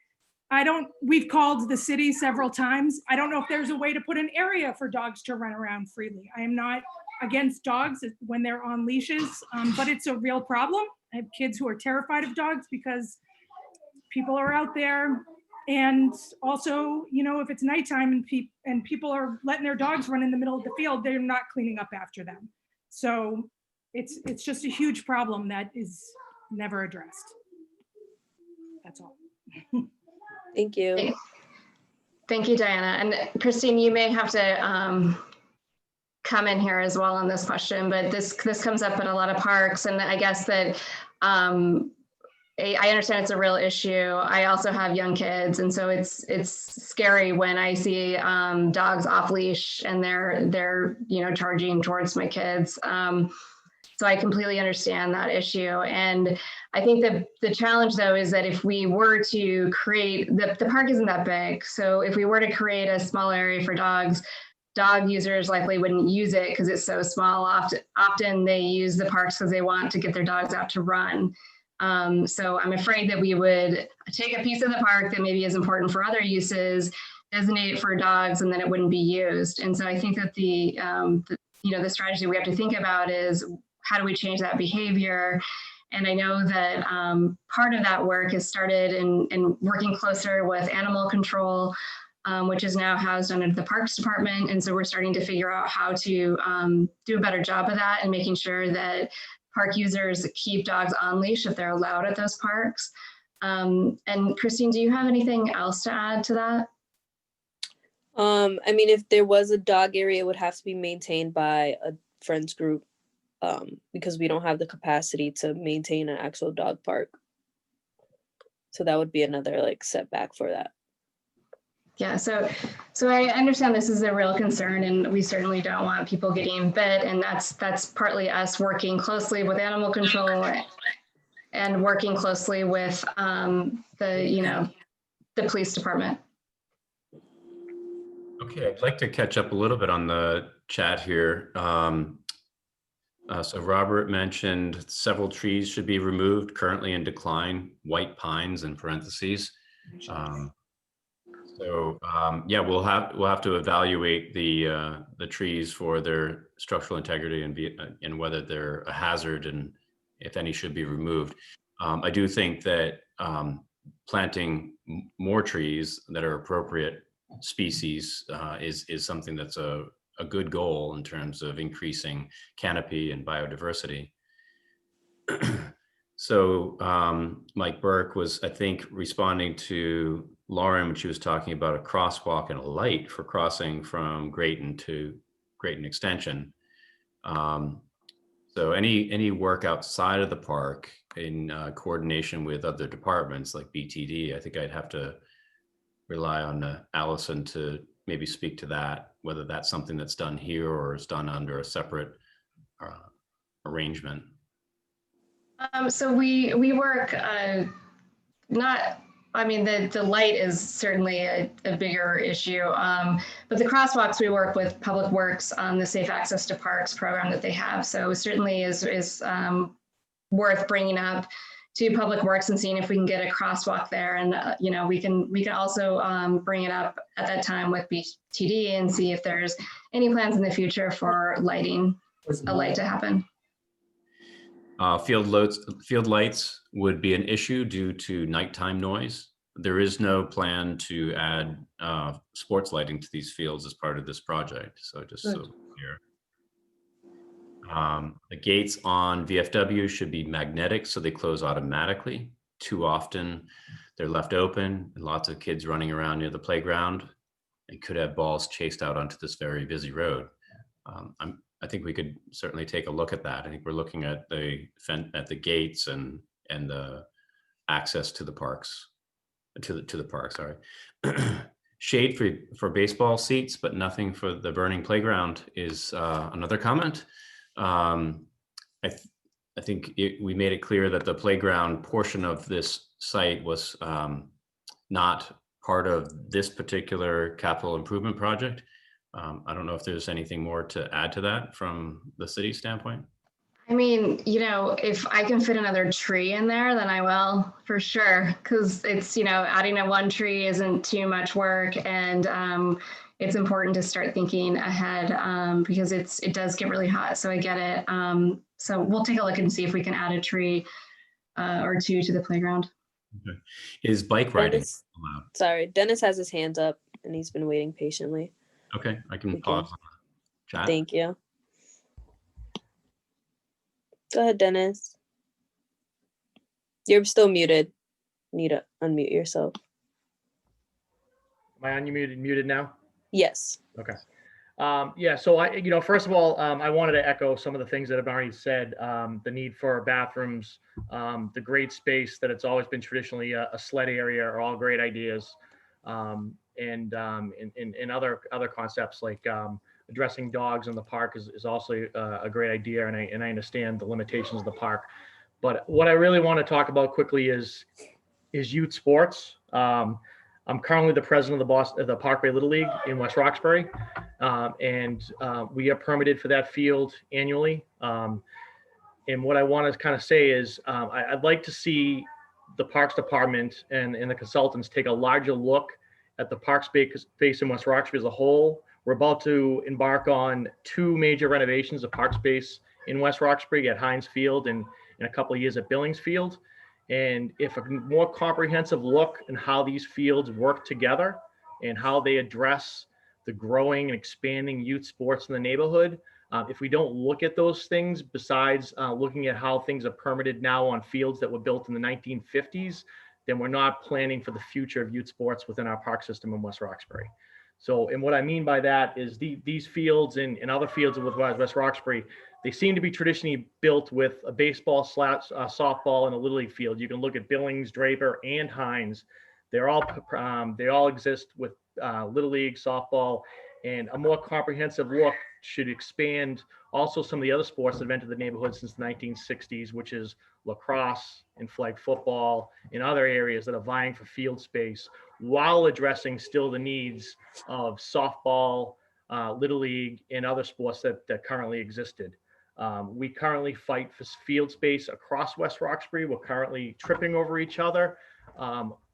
we've called the city several times. I don't know if there's a way to put an area for dogs to run around freely. I am not against dogs when they're on leashes, but it's a real problem. I have kids who are terrified of dogs because people are out there. And also, you know, if it's nighttime and people are letting their dogs run in the middle of the field, they're not cleaning up after them. So it's just a huge problem that is never addressed. That's all. Thank you. Thank you, Diana. And Christine, you may have to come in here as well on this question, but this comes up at a lot of parks, and I guess that I understand it's a real issue. I also have young kids, and so it's scary when I see dogs off leash and they're charging towards my kids. So I completely understand that issue. And I think that the challenge, though, is that if we were to create, the park isn't that big. So if we were to create a small area for dogs, dog users likely wouldn't use it because it's so small. Often they use the parks because they want to get their dogs out to run. So I'm afraid that we would take a piece of the park that maybe is important for other uses, designate it for dogs, and then it wouldn't be used. And so I think that the strategy we have to think about is, how do we change that behavior? And I know that part of that work has started in working closer with animal control, which is now housed under the Parks Department. And so we're starting to figure out how to do a better job of that and making sure that park users keep dogs on leash if they're allowed at those parks. And Christine, do you have anything else to add to that? I mean, if there was a dog area, it would have to be maintained by a friends group, because we don't have the capacity to maintain an actual dog park. So that would be another setback for that. Yeah, so I understand this is a real concern, and we certainly don't want people getting bit, and that's partly us working closely with animal control and working closely with the police department. Okay, I'd like to catch up a little bit on the chat here. So Robert mentioned several trees should be removed, currently in decline, white pines in parentheses. Yeah, we'll have to evaluate the trees for their structural integrity and whether they're a hazard and if any should be removed. I do think that planting more trees that are appropriate species is something that's a good goal in terms of increasing canopy and biodiversity. So Mike Burke was, I think, responding to Lauren when she was talking about a crosswalk and a light for crossing from Grayton to Grayton Extension. So any work outside of the park in coordination with other departments like BTD, I think I'd have to rely on Allison to maybe speak to that, whether that's something that's done here or is done under a separate arrangement. So we work the light is certainly a bigger issue, but the crosswalks, we work with Public Works on the Safe Access to Parks program that they have. So certainly is worth bringing up to Public Works and seeing if we can get a crosswalk there. And we can also bring it up at that time with BTD and see if there's any plans in the future for lighting a light to happen. Field lights would be an issue due to nighttime noise. There is no plan to add sports lighting to these fields as part of this project. So just so clear. The gates on VFW should be magnetic, so they close automatically. Too often they're left open, and lots of kids running around near the playground and could have balls chased out onto this very busy road. I think we could certainly take a look at that. I think we're looking at the gates and the access to the parks, to the park. Sorry, shade for baseball seats, but nothing for the burning playground is another comment. I think we made it clear that the playground portion of this site was not part of this particular capital improvement project. I don't know if there's anything more to add to that from the city standpoint. I mean, if I can fit another tree in there, then I will, for sure. Because it's, adding a one tree isn't too much work. And it's important to start thinking ahead because it does get really hot. So I get it. So we'll take a look and see if we can add a tree or two to the playground. Okay. Is bike riding allowed? Sorry, Dennis has his hands up and he's been waiting patiently. Okay, I can pause on the chat. Thank you. Go ahead, Dennis. You're still muted. Need to unmute yourself. Am I unmuted? Muted now? Yes. Okay. Yeah, so first of all, I wanted to echo some of the things that have already said. The need for bathrooms, the great space that it's always been traditionally a sled area are all great ideas. And other concepts like addressing dogs in the park is also a great idea. And I understand the limitations of the park. But what I really want to talk about quickly is youth sports. I'm currently the president of the Parkway Little League in West Roxbury, and we are permitted for that field annually. And what I want to kind of say is I'd like to see the Parks Department and the consultants take a larger look at the park space in West Roxbury as a whole. We're about to embark on 2 major renovations of park space in West Roxbury at Hynes Field and in a couple of years at Billings Field. And if a more comprehensive look in how these fields work together and how they address the growing and expanding youth sports in the neighborhood, if we don't look at those things, besides looking at how things are permitted now on fields that were built in the 1950s, then we're not planning for the future of youth sports within our park system in West Roxbury. So, and what I mean by that is these fields and other fields with West Roxbury, they seem to be traditionally built with a baseball, softball, and a Little League field. You can look at Billings, Draper, and Hynes. They all exist with Little League, softball, and a more comprehensive look should expand also some of the other sports that have entered the neighborhood since the 1960s, which is lacrosse and flag football and other areas that are vying for field space while addressing still the needs of softball, Little League, and other sports that currently existed. We currently fight for field space across West Roxbury. We're currently tripping over each other.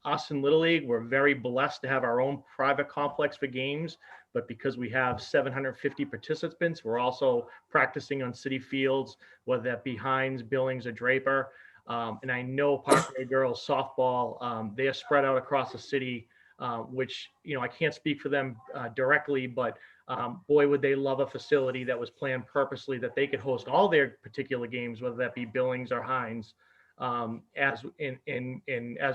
Us in Little League, we're very blessed to have our own private complex for games, but because we have 750 participants, we're also practicing on city fields, whether that be Hynes, Billings, or Draper. And I know Parkway girls softball, they are spread out across the city, which, I can't speak for them directly, but boy, would they love a facility that was planned purposely that they could host all their particular games, whether that be Billings or Hynes, as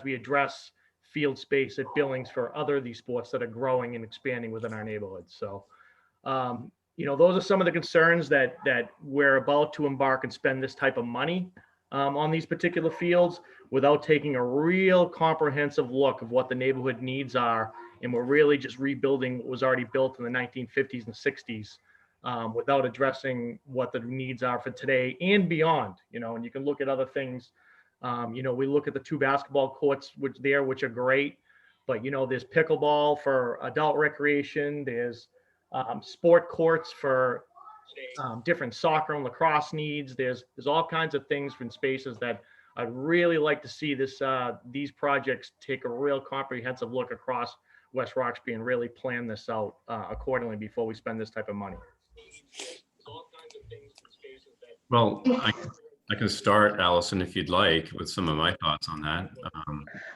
we address field space at Billings for other of these sports that are growing and expanding within our neighborhoods. So, those are some of the concerns that we're about to embark and spend this type of money on these particular fields without taking a real comprehensive look of what the neighborhood needs are. And we're really just rebuilding what was already built in the 1950s and 60s without addressing what the needs are for today and beyond, and you can look at other things. We look at the 2 basketball courts which are great, but there's pickleball for adult recreation. There's sport courts for different soccer and lacrosse needs. There's all kinds of things from spaces that I'd really like to see these projects take a real comprehensive look across West Roxbury and really plan this out accordingly before we spend this type of money. Well, I can start, Allison, if you'd like, with some of my thoughts on that.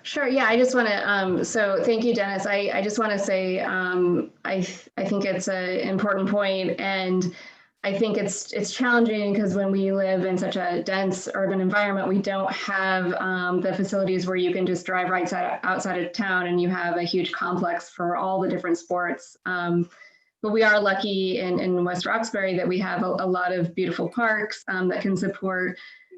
Sure. Yeah, I just want to, so thank you, Dennis. I just want to say, I think it's an important point, and I think it's challenging because when we live in such a dense urban environment, we don't have the facilities where you can just drive right outside of town and you have a huge complex for all the different sports. But we are lucky in West Roxbury that we have a lot of beautiful parks that can support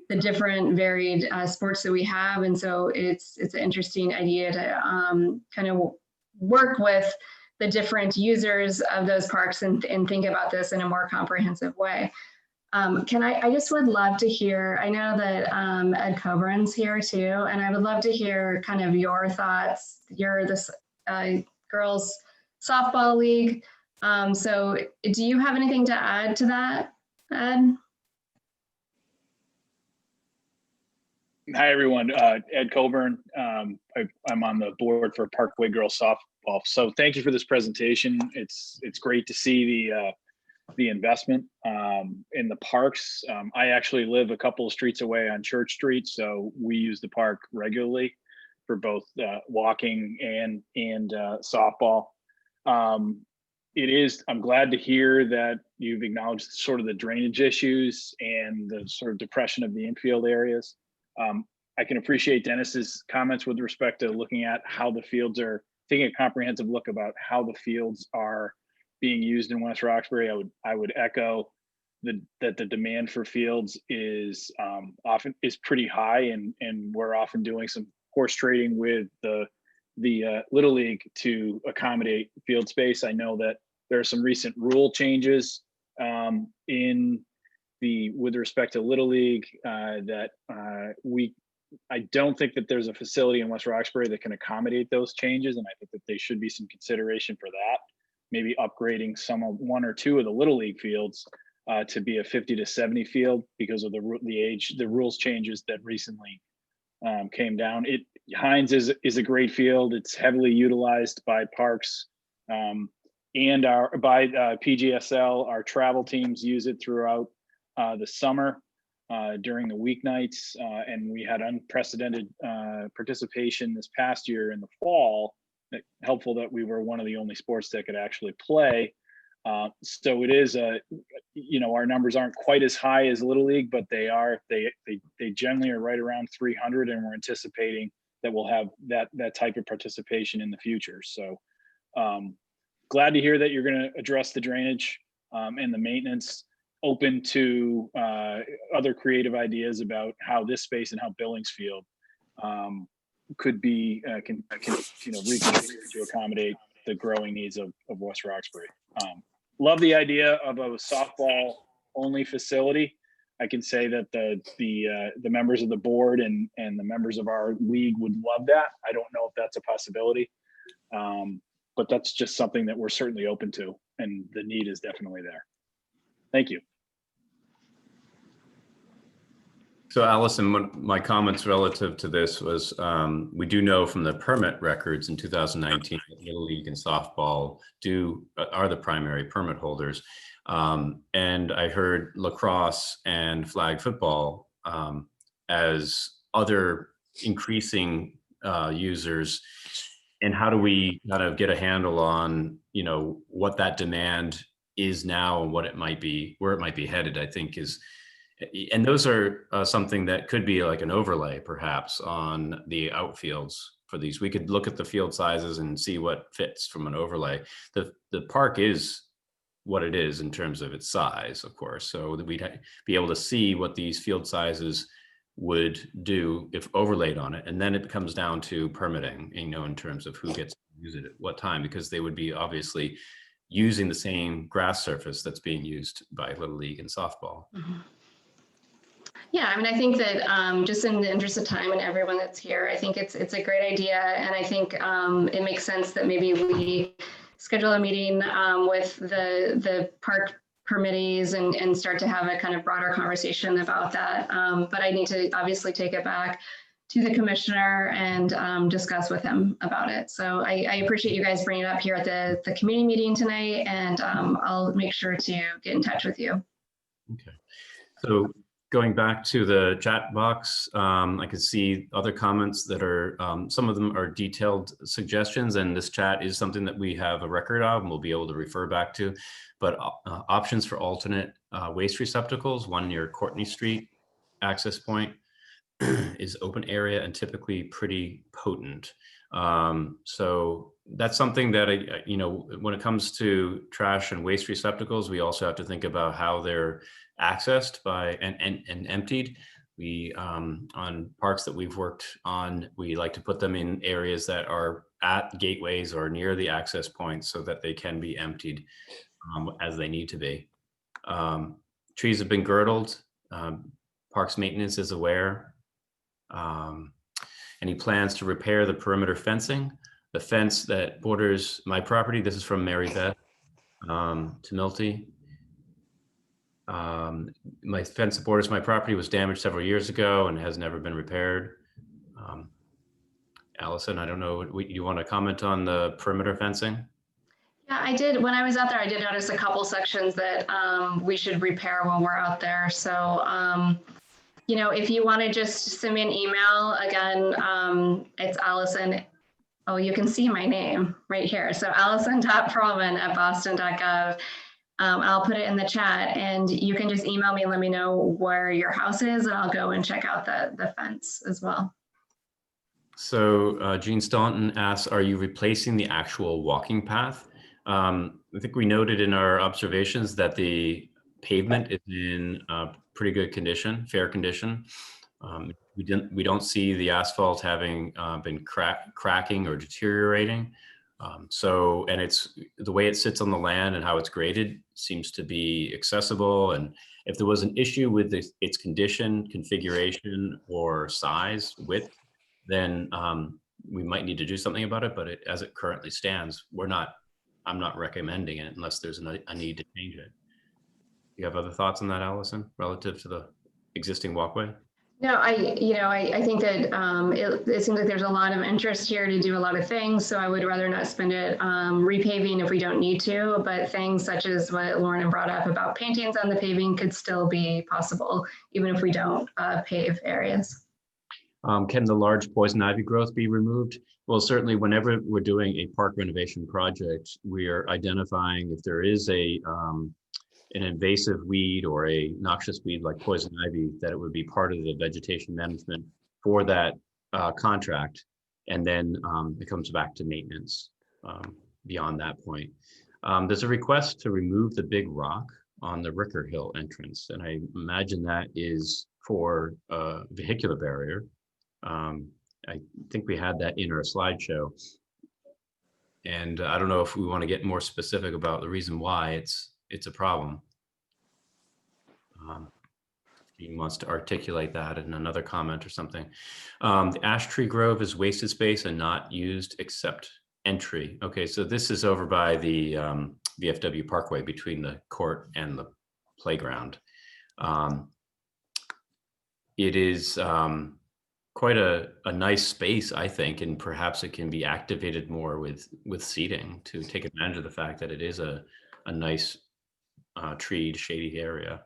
the different varied sports that we have. And so it's an interesting idea to kind of work with the different users of those parks and think about this in a more comprehensive way. I just would love to hear, I know that Ed Coburn's here too, and I would love to hear kind of your thoughts. You're this girls softball league. So do you have anything to add to that, Ed? Hi, everyone. Ed Coburn. I'm on the board for Parkway Girls Softball. So thank you for this presentation. It's great to see the investment in the parks. I actually live a couple of streets away on Church Street, so we use the park regularly for both walking and softball. I'm glad to hear that you've acknowledged sort of the drainage issues and the sort of depression of the infield areas. I can appreciate Dennis's comments with respect to looking at how the fields are, taking a comprehensive look about how the fields are being used in West Roxbury. I would echo that the demand for fields is often pretty high, and we're often doing some horse trading with the Little League to accommodate field space. I know that there are some recent rule changes with respect to Little League that I don't think that there's a facility in West Roxbury that can accommodate those changes, and I think that there should be some consideration for that. Maybe upgrading one or two of the Little League fields to be a 50 to 70 field because of the rules changes that recently came down. Hynes is a great field. It's heavily utilized by parks and by PGSL. Our travel teams use it throughout the summer during the weeknights, and we had unprecedented participation this past year in the fall. Helpful that we were one of the only sports that could actually play. So it is our numbers aren't quite as high as Little League, but they generally are right around 300, and we're anticipating that we'll have that type of participation in the future. So glad to hear that you're going to address the drainage and the maintenance. Open to other creative ideas about how this space and how Billings Field could be reconfigured to accommodate the growing needs of West Roxbury. Love the idea of a softball only facility. I can say that the members of the board and the members of our league would love that. I don't know if that's a possibility, but that's just something that we're certainly open to, and the need is definitely there. Thank you. So Allison, my comments relative to this was, we do know from the permit records in 2019, that Little League and softball are the primary permit holders. And I heard lacrosse and flag football as other increasing users. And how do we kind of get a handle on, what that demand is now and what it might be, where it might be headed, I think and those are something that could be like an overlay perhaps on the outfields for these. We could look at the field sizes and see what fits from an overlay. The park is what it is in terms of its size, of course. So we'd be able to see what these field sizes would do if overlaid on it. And then it comes down to permitting, in terms of who gets to use it at what time, because they would be obviously using the same grass surface that's being used by Little League and softball. Mm-hmm. Yeah, I think that just in the interest of time and everyone that's here, I think it's a great idea. And I think it makes sense that maybe we schedule a meeting with the park permittees and start to have a kind of broader conversation about that. But I need to obviously take it back to the commissioner and discuss with him about it. So I appreciate you guys bringing it up here at the committee meeting tonight, and I'll make sure to get in touch with you. Okay. So going back to the chat box, I can see other comments that are, some of them are detailed suggestions, and this chat is something that we have a record of and we'll be able to refer back to. But options for alternate waste receptacles, one near Courtney Street access point is open area and typically pretty potent. So that's something that, when it comes to trash and waste receptacles, we also have to think about how they're accessed by and emptied. We on parks that we've worked on, we like to put them in areas that are at gateways or near the access points so that they can be emptied as they need to be. Trees have been girdled. Parks maintenance is aware. Any plans to repair the perimeter fencing? The fence that borders my property, this is from Mary Beth Tumilty. My fence that borders my property was damaged several years ago and has never been repaired. Allison, I don't know, you want to comment on the perimeter fencing? Yeah, I did. When I was out there, I did notice a couple sections that we should repair while we're out there. So, if you want to just send me an email, again, it's Allison. Oh, you can see my name right here. So allison.perlman@boston.gov. I'll put it in the chat, and you can just email me and let me know where your house is, and I'll go and check out the fence as well. So Jean Staunton asks, are you replacing the actual walking path? I think we noted in our observations that the pavement is in pretty good condition, fair condition. We don't see the asphalt having been cracking or deteriorating. And it's the way it sits on the land and how it's graded seems to be accessible. And if there was an issue with its condition, configuration, or size, width, then we might need to do something about it. But as it currently stands, I'm not recommending it unless there's a need to change it. You have other thoughts on that, Allison, relative to the existing walkway? No, I think that it seems like there's a lot of interest here to do a lot of things. So I would rather not spend it repaving if we don't need to, but things such as what Lauren brought up about paintings on the paving could still be possible, even if we don't pave areas. Can the large poison ivy growth be removed? Well, certainly whenever we're doing a park renovation project, we are identifying if there is an invasive weed or a noxious weed like poison ivy, that it would be part of the vegetation management for that contract. And then it comes back to maintenance beyond that point. There's a request to remove the big rock on the Ricker Hill entrance. And I imagine that is for a vehicular barrier. I think we had that in our slideshow. And I don't know if we want to get more specific about the reason why it's a problem. He wants to articulate that in another comment or something. The ash tree grove is wasted space and not used except entry. Okay, so this is over by the VFW Parkway between the court and the playground. It is quite a nice space, I think, and perhaps it can be activated more with seating to take advantage of the fact that it is a nice treed, shady area.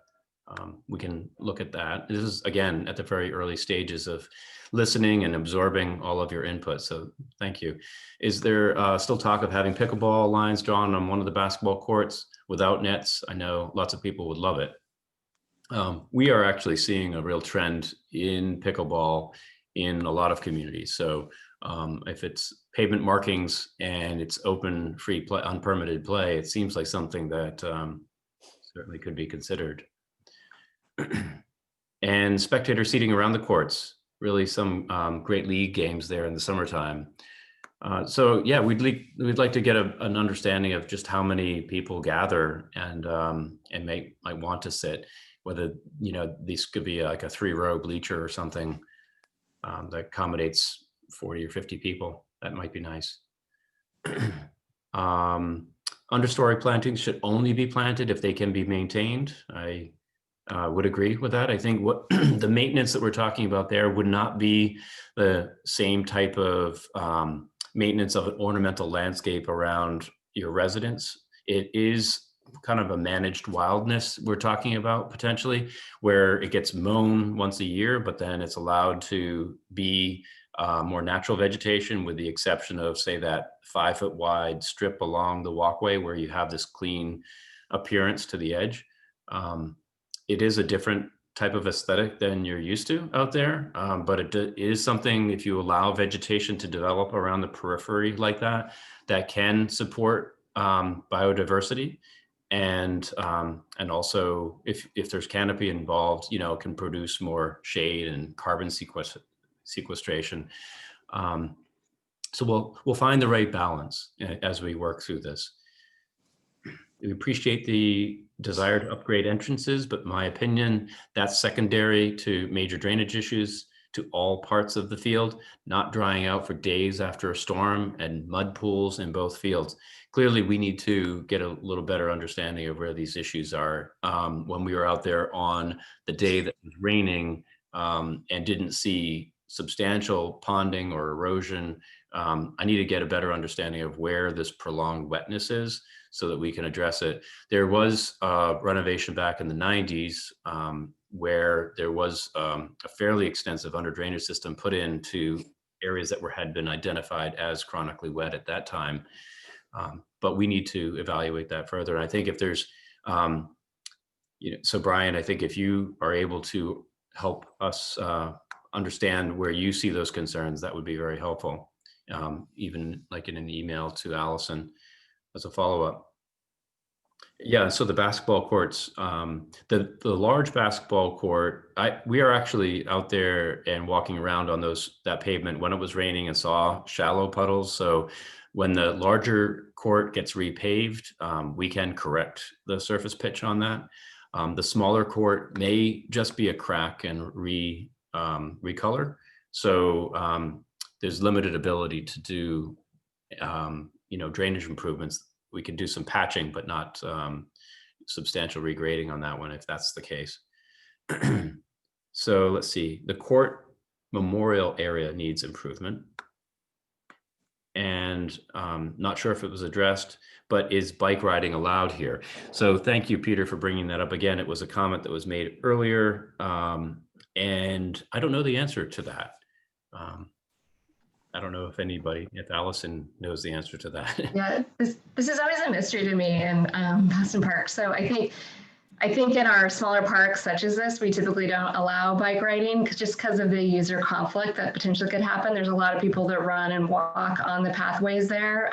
We can look at that. This is, again, at the very early stages of listening and absorbing all of your input. So thank you. Is there still talk of having pickleball lines drawn on one of the basketball courts without nets? I know lots of people would love it. We are actually seeing a real trend in pickleball in a lot of communities. So if it's pavement markings and it's open, free play, unpermitted play, it seems like something that certainly could be considered. And spectator seating around the courts, really some great league games there in the summertime. So yeah, we'd like to get an understanding of just how many people gather and might want to sit, whether, you know, these could be like a 3-row bleacher or something that accommodates 40 or 50 people. That might be nice. Understory plantings should only be planted if they can be maintained. I would agree with that. I think what the maintenance that we're talking about there would not be the same type of maintenance of an ornamental landscape around your residence. It is kind of a managed wildness we're talking about potentially, where it gets mown once a year, but then it's allowed to be more natural vegetation, with the exception of, say, that 5-foot wide strip along the walkway where you have this clean appearance to the edge. It is a different type of aesthetic than you're used to out there, but it is something, if you allow vegetation to develop around the periphery like that, that can support biodiversity. And also if there's canopy involved, you know, it can produce more shade and carbon sequestration. So we'll find the right balance as we work through this. We appreciate the desire to upgrade entrances, but in my opinion, that's secondary to major drainage issues to all parts of the field, not drying out for days after a storm and mud pools in both fields. Clearly, we need to get a little better understanding of where these issues are. When we were out there on the day that was raining and didn't see substantial ponding or erosion, I need to get a better understanding of where this prolonged wetness is so that we can address it. There was a renovation back in the 90s where there was a fairly extensive under drainage system put into areas that had been identified as chronically wet at that time. But we need to evaluate that further. And I think if there's, you know, so Brian, I think if you are able to help us understand where you see those concerns, that would be very helpful. Even like in an email to Allison as a follow-up. Yeah, so the basketball courts, the large basketball court, we are actually out there and walking around on that pavement when it was raining and saw shallow puddles. So when the larger court gets repaved, we can correct the surface pitch on that. The smaller court may just be a crack and recolor. So there's limited ability to do, drainage improvements. We can do some patching, but not substantial regrading on that one, if that's the case. So let's see, the court memorial area needs improvement. And not sure if it was addressed, but is bike riding allowed here? So thank you, Peter, for bringing that up again. It was a comment that was made earlier, and I don't know the answer to that. I don't know if Allison knows the answer to that. Yeah, this is always a mystery to me in Boston Park. So I think in our smaller parks such as this, we typically don't allow bike riding just because of the user conflict that potentially could happen. There's a lot of people that run and walk on the pathways there.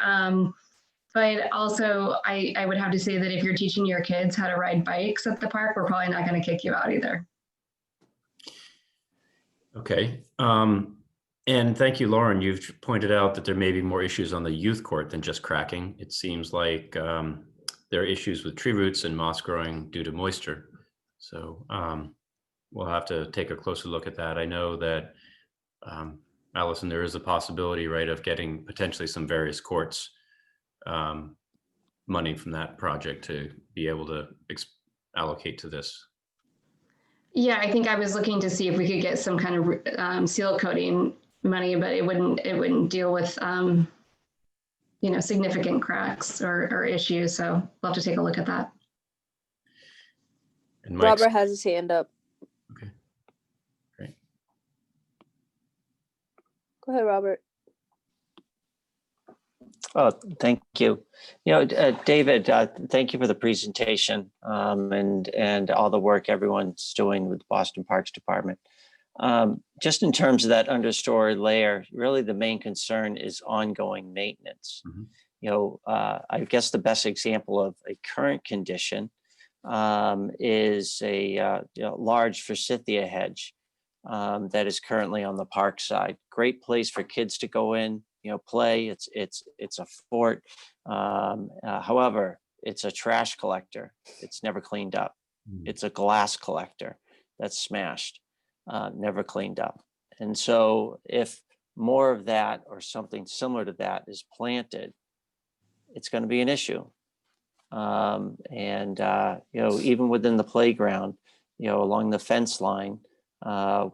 But also, I would have to say that if you're teaching your kids how to ride bikes at the park, we're probably not going to kick you out either. Okay. And thank you, Lauren. You've pointed out that there may be more issues on the youth court than just cracking. It seems like there are issues with tree roots and moss growing due to moisture. So we'll have to take a closer look at that. I know that, Allison, there is a possibility, right, of getting potentially some various courts money from that project to be able to allocate to this. Yeah, I think I was looking to see if we could get some kind of seal coating money, but it wouldn't deal with significant cracks or issues. So we'll have to take a look at that. And Robert has his hand up. Okay, great. Go ahead, Robert. Oh, thank you. David, thank you for the presentation and all the work everyone's doing with the Boston Parks Department. Just in terms of that understory layer, really the main concern is ongoing maintenance. Mm-hmm. I guess the best example of a current condition is a large forsythia hedge that is currently on the park side. Great place for kids to go in, play. It's a fort. However, it's a trash collector. It's never cleaned up. Mm. It's a glass collector that's smashed, never cleaned up. And so if more of that or something similar to that is planted, it's going to be an issue. Even within the playground, along the fence line,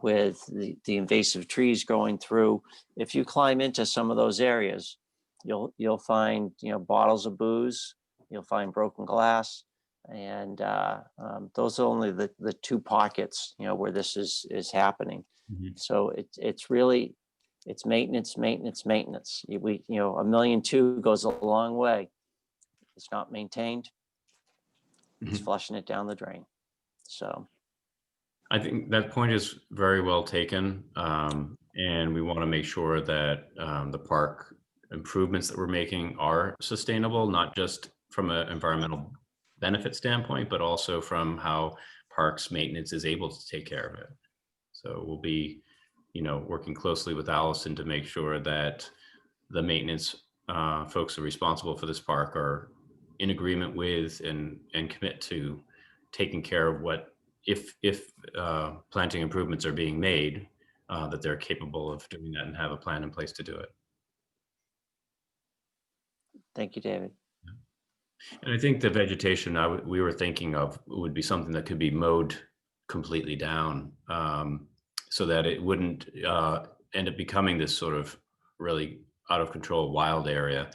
with the invasive trees growing through, if you climb into some of those areas, you'll find bottles of booze, you'll find broken glass, and those are only the two pockets where this is happening. Mm-hmm. So it's really maintenance. We $1.2 million goes a long way. It's not maintained. Mm-hmm. It's flushing it down the drain. So I think that point is very well taken, and we want to make sure that the park improvements that we're making are sustainable, not just from an environmental benefit standpoint, but also from how parks maintenance is able to take care of it. So we'll be, working closely with Allison to make sure that the maintenance folks who are responsible for this park are in agreement with and commit to taking care of what, if planting improvements are being made, that they're capable of doing that and have a plan in place to do it. Thank you, David. And I think the vegetation we were thinking of would be something that could be mowed completely down, so that it wouldn't end up becoming this sort of really out of control wild area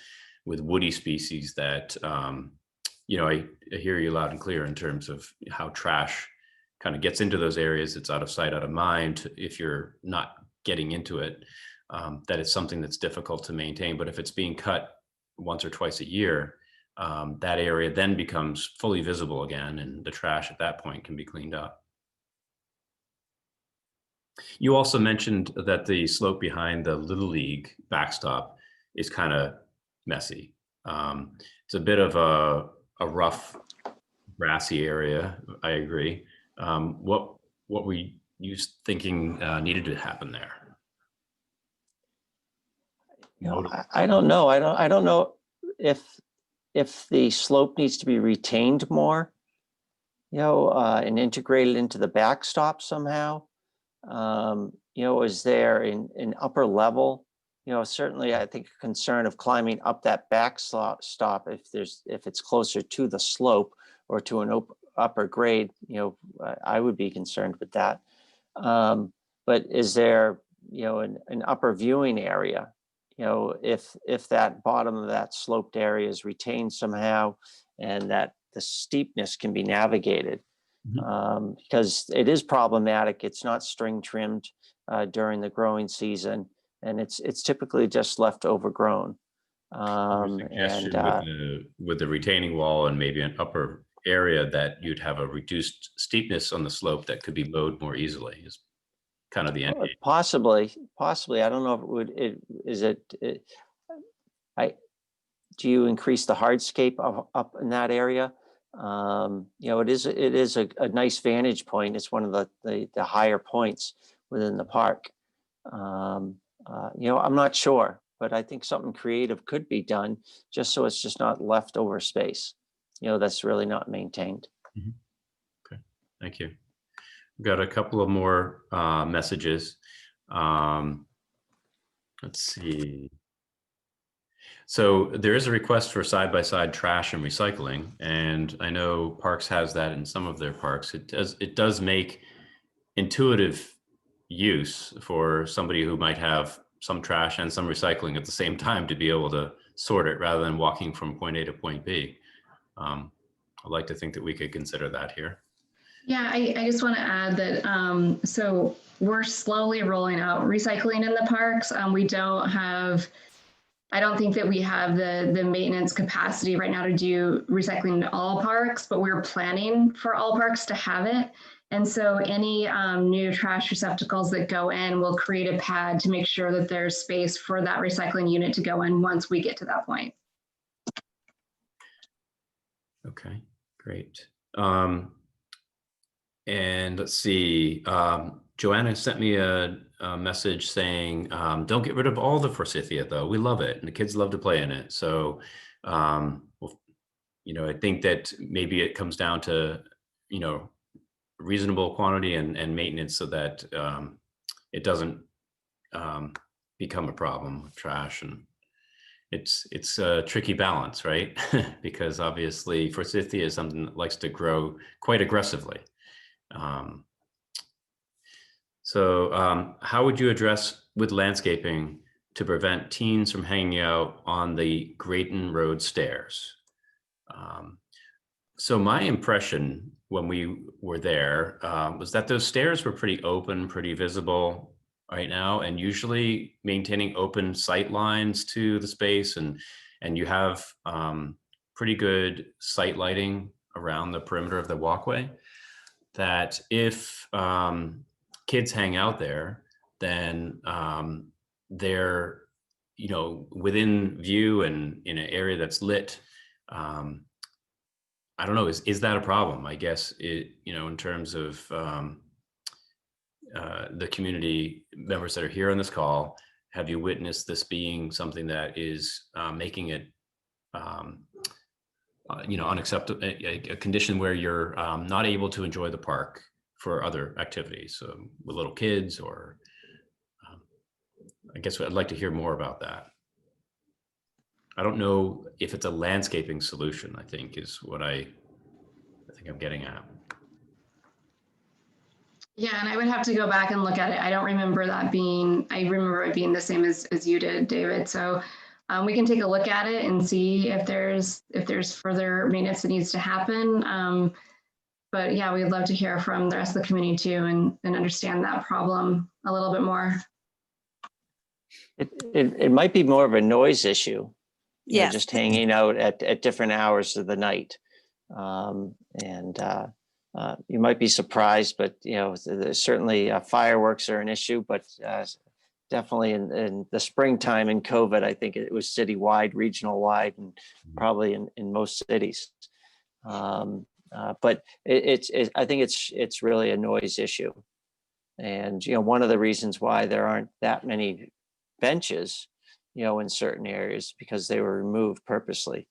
with woody species that, I hear you loud and clear in terms of how trash kind of gets into those areas. It's out of sight, out of mind if you're not getting into it, that it's something that's difficult to maintain. But if it's being cut once or twice a year, that area then becomes fully visible again, and the trash at that point can be cleaned up. You also mentioned that the slope behind the Little League backstop is kind of messy. It's a bit of a rough grassy area. I agree. What were you thinking needed to happen there? You know, I don't know. I don't know if the slope needs to be retained more, you know, and integrated into the backstop somehow. You know, is there an upper level? You know, certainly I think a concern of climbing up that backstop if it's closer to the slope or to an upper grade, you know, I would be concerned with that. But is there, you know, an upper viewing area? You know, if that bottom of that sloped area is retained somehow, and that the steepness can be navigated, because it is problematic. It's not string trimmed during the growing season, and it's typically just left overgrown. With the retaining wall and maybe an upper area that you'd have a reduced steepness on the slope that could be mowed more easily is kind of the end. Possibly. I don't know if do you increase the hardscape up in that area? You know, it is a nice vantage point. It's one of the higher points within the park. You know, I'm not sure, but I think something creative could be done just so it's just not leftover space, you know, that's really not maintained. Okay, thank you. We've got a couple of more messages. Let's see. So there is a request for side-by-side trash and recycling, and I know Parks has that in some of their parks. It does make intuitive use for somebody who might have some trash and some recycling at the same time to be able to sort it rather than walking from point A to point B. I'd like to think that we could consider that here. Yeah, I just want to add that, so we're slowly rolling out recycling in the parks. I don't think that we have the maintenance capacity right now to do recycling in all parks, but we're planning for all parks to have it. And so any new trash receptacles that go in will create a pad to make sure that there's space for that recycling unit to go in once we get to that point. Okay, great. And let's see, Joanna sent me a message saying, don't get rid of all the forsythia though. We love it and the kids love to play in it. So, well, you know, I think that maybe it comes down to, you know, reasonable quantity and maintenance so that it doesn't become a problem with trash. And it's a tricky balance, right? Because obviously forsythia is something that likes to grow quite aggressively. So how would you address with landscaping to prevent teens from hanging out on the Grayton Road stairs? So my impression when we were there was that those stairs were pretty open, pretty visible right now, and usually maintaining open sight lines to the space, and you have pretty good sight lighting around the perimeter of the walkway, that if kids hang out there, then they're, you know, within view and in an area that's lit. I don't know, is that a problem? I guess it, you know, in terms of the community members that are here on this call, have you witnessed this being something that is making it, you know, unacceptable, a condition where you're not able to enjoy the park for other activities, so with little kids, or I guess I'd like to hear more about that. I don't know if it's a landscaping solution, I think is what I think I'm getting at. Yeah, and I would have to go back and look at it. I don't remember that being, I remember it being the same as you did, David. So we can take a look at it and see if there's further maintenance that needs to happen. But yeah, we'd love to hear from the rest of the community too, and understand that problem a little bit more. It might be more of a noise issue. Yeah, Just hanging out at different hours of the night. You might be surprised, but you know, certainly fireworks are an issue, but definitely in the springtime in COVID, I think it was citywide, regional wide, and probably in most cities. But I think it's really a noise issue. And, one of the reasons why there aren't that many benches, in certain areas, because they were removed purposely,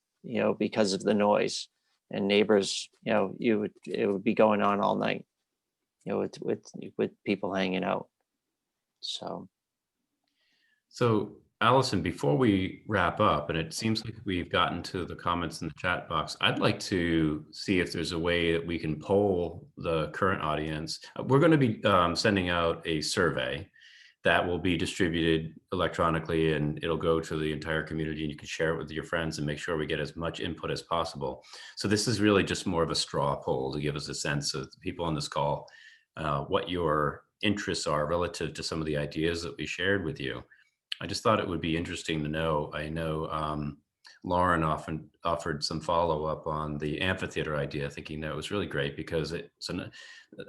because of the noise, and neighbors, it would be going on all night, with people hanging out. So Allison, before we wrap up, and it seems like we've gotten to the comments in the chat box, I'd like to see if there's a way that we can poll the current audience. We're going to be sending out a survey that will be distributed electronically, and it'll go to the entire community, and you can share it with your friends and make sure we get as much input as possible. So this is really just more of a straw poll to give us a sense of the people on this call, what your interests are relative to some of the ideas that we shared with you. I just thought it would be interesting to know. I know Lauren often offered some follow-up on the amphitheater idea, thinking that was really great because it's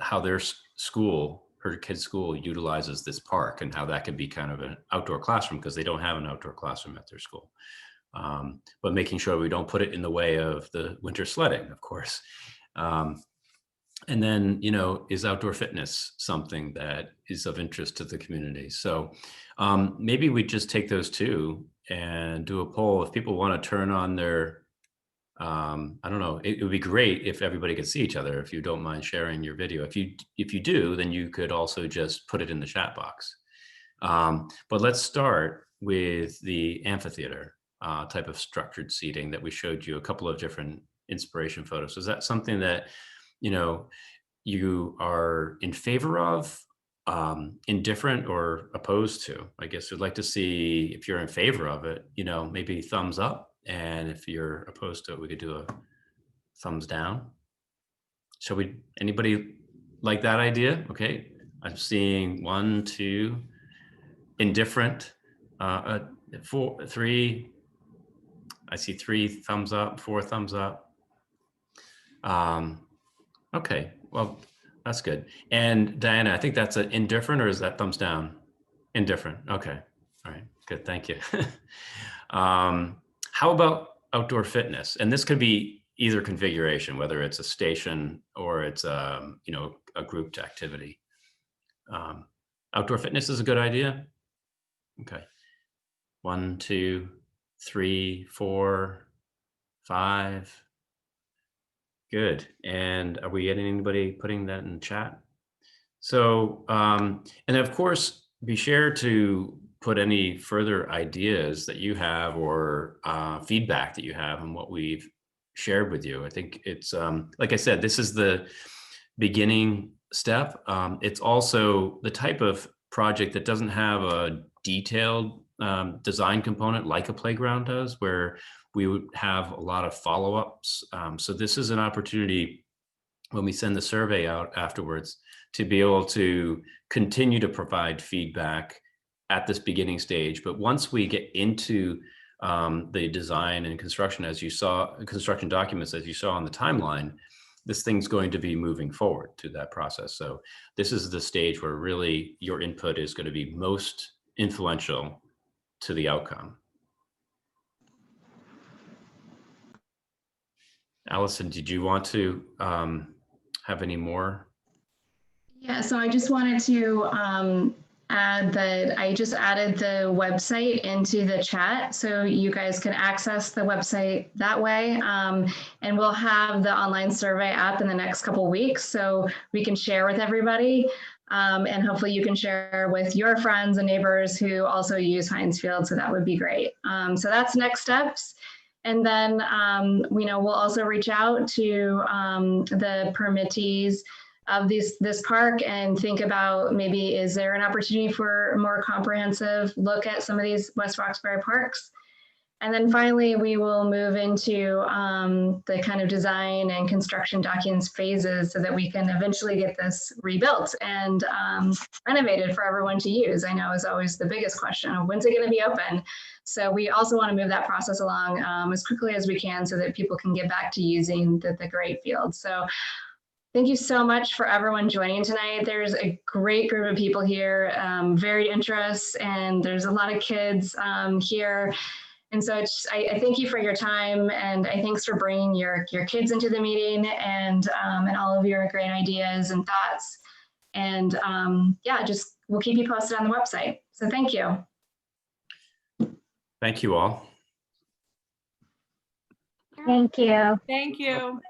how their school, her kid's school, utilizes this park, and how that could be kind of an outdoor classroom, because they don't have an outdoor classroom at their school. But making sure we don't put it in the way of the winter sledding, of course. And then, is outdoor fitness something that is of interest to the community? So maybe we just take those two and do a poll. If people want to turn on their, I don't know, it would be great if everybody could see each other, if you don't mind sharing your video. If you do, then you could also just put it in the chat box. But let's start with the amphitheater type of structured seating that we showed you a couple of different inspiration photos. Is that something that you are in favor of, indifferent, or opposed to? I guess we'd like to see if you're in favor of it, maybe thumbs up. And if you're opposed to it, we could do a thumbs down. Shall we, anybody like that idea? Okay, I'm seeing 1, 2, indifferent, 4, 3. I see 3 thumbs up, 4 thumbs up. Okay, well, that's good. And Diana, I think that's an indifferent, or is that thumbs down? Indifferent. Okay. All right. Good. Thank you. How about outdoor fitness? And this could be either configuration, whether it's a station or it's a grouped activity. Outdoor fitness is a good idea. Okay. 1, 2, 3, 4, 5. Good. And are we getting anybody putting that in chat? So, and of course, be sure to put any further ideas that you have, or feedback that you have on what we've shared with you. I think it's, like I said, this is the beginning step. It's also the type of project that doesn't have a detailed design component like a playground does, where we would have a lot of follow-ups. So this is an opportunity, when we send the survey out afterwards, to be able to continue to provide feedback at this beginning stage. But once we get into the design and construction, as you saw, construction documents, as you saw on the timeline, this thing's going to be moving forward to that process. So this is the stage where really your input is going to be most influential to the outcome. Allison, did you want to have any more? Yeah, so I just wanted to add that I just added the website into the chat, so you guys can access the website that way. And we'll have the online survey up in the next couple of weeks, so we can share with everybody. And hopefully you can share with your friends and neighbors who also use Hynes Field, so that would be great. So that's next steps. And then, we'll also reach out to the permittees of this park and think about, maybe, is there an opportunity for a more comprehensive look at some of these West Roxbury parks? And then finally, we will move into the kind of design and construction documents phases, so that we can eventually get this rebuilt and renovated for everyone to use. I know is always the biggest question of when's it going to be open. So we also want to move that process along as quickly as we can, so that people can get back to using the great field. So thank you so much for everyone joining tonight. There's a great group of people here, varied interests, and there's a lot of kids here. And so I thank you for your time, and I thanks for bringing your kids into the meeting, and all of your great ideas and thoughts. And yeah, just we'll keep you posted on the website. So thank you. Thank you all. Thank you. Thank you.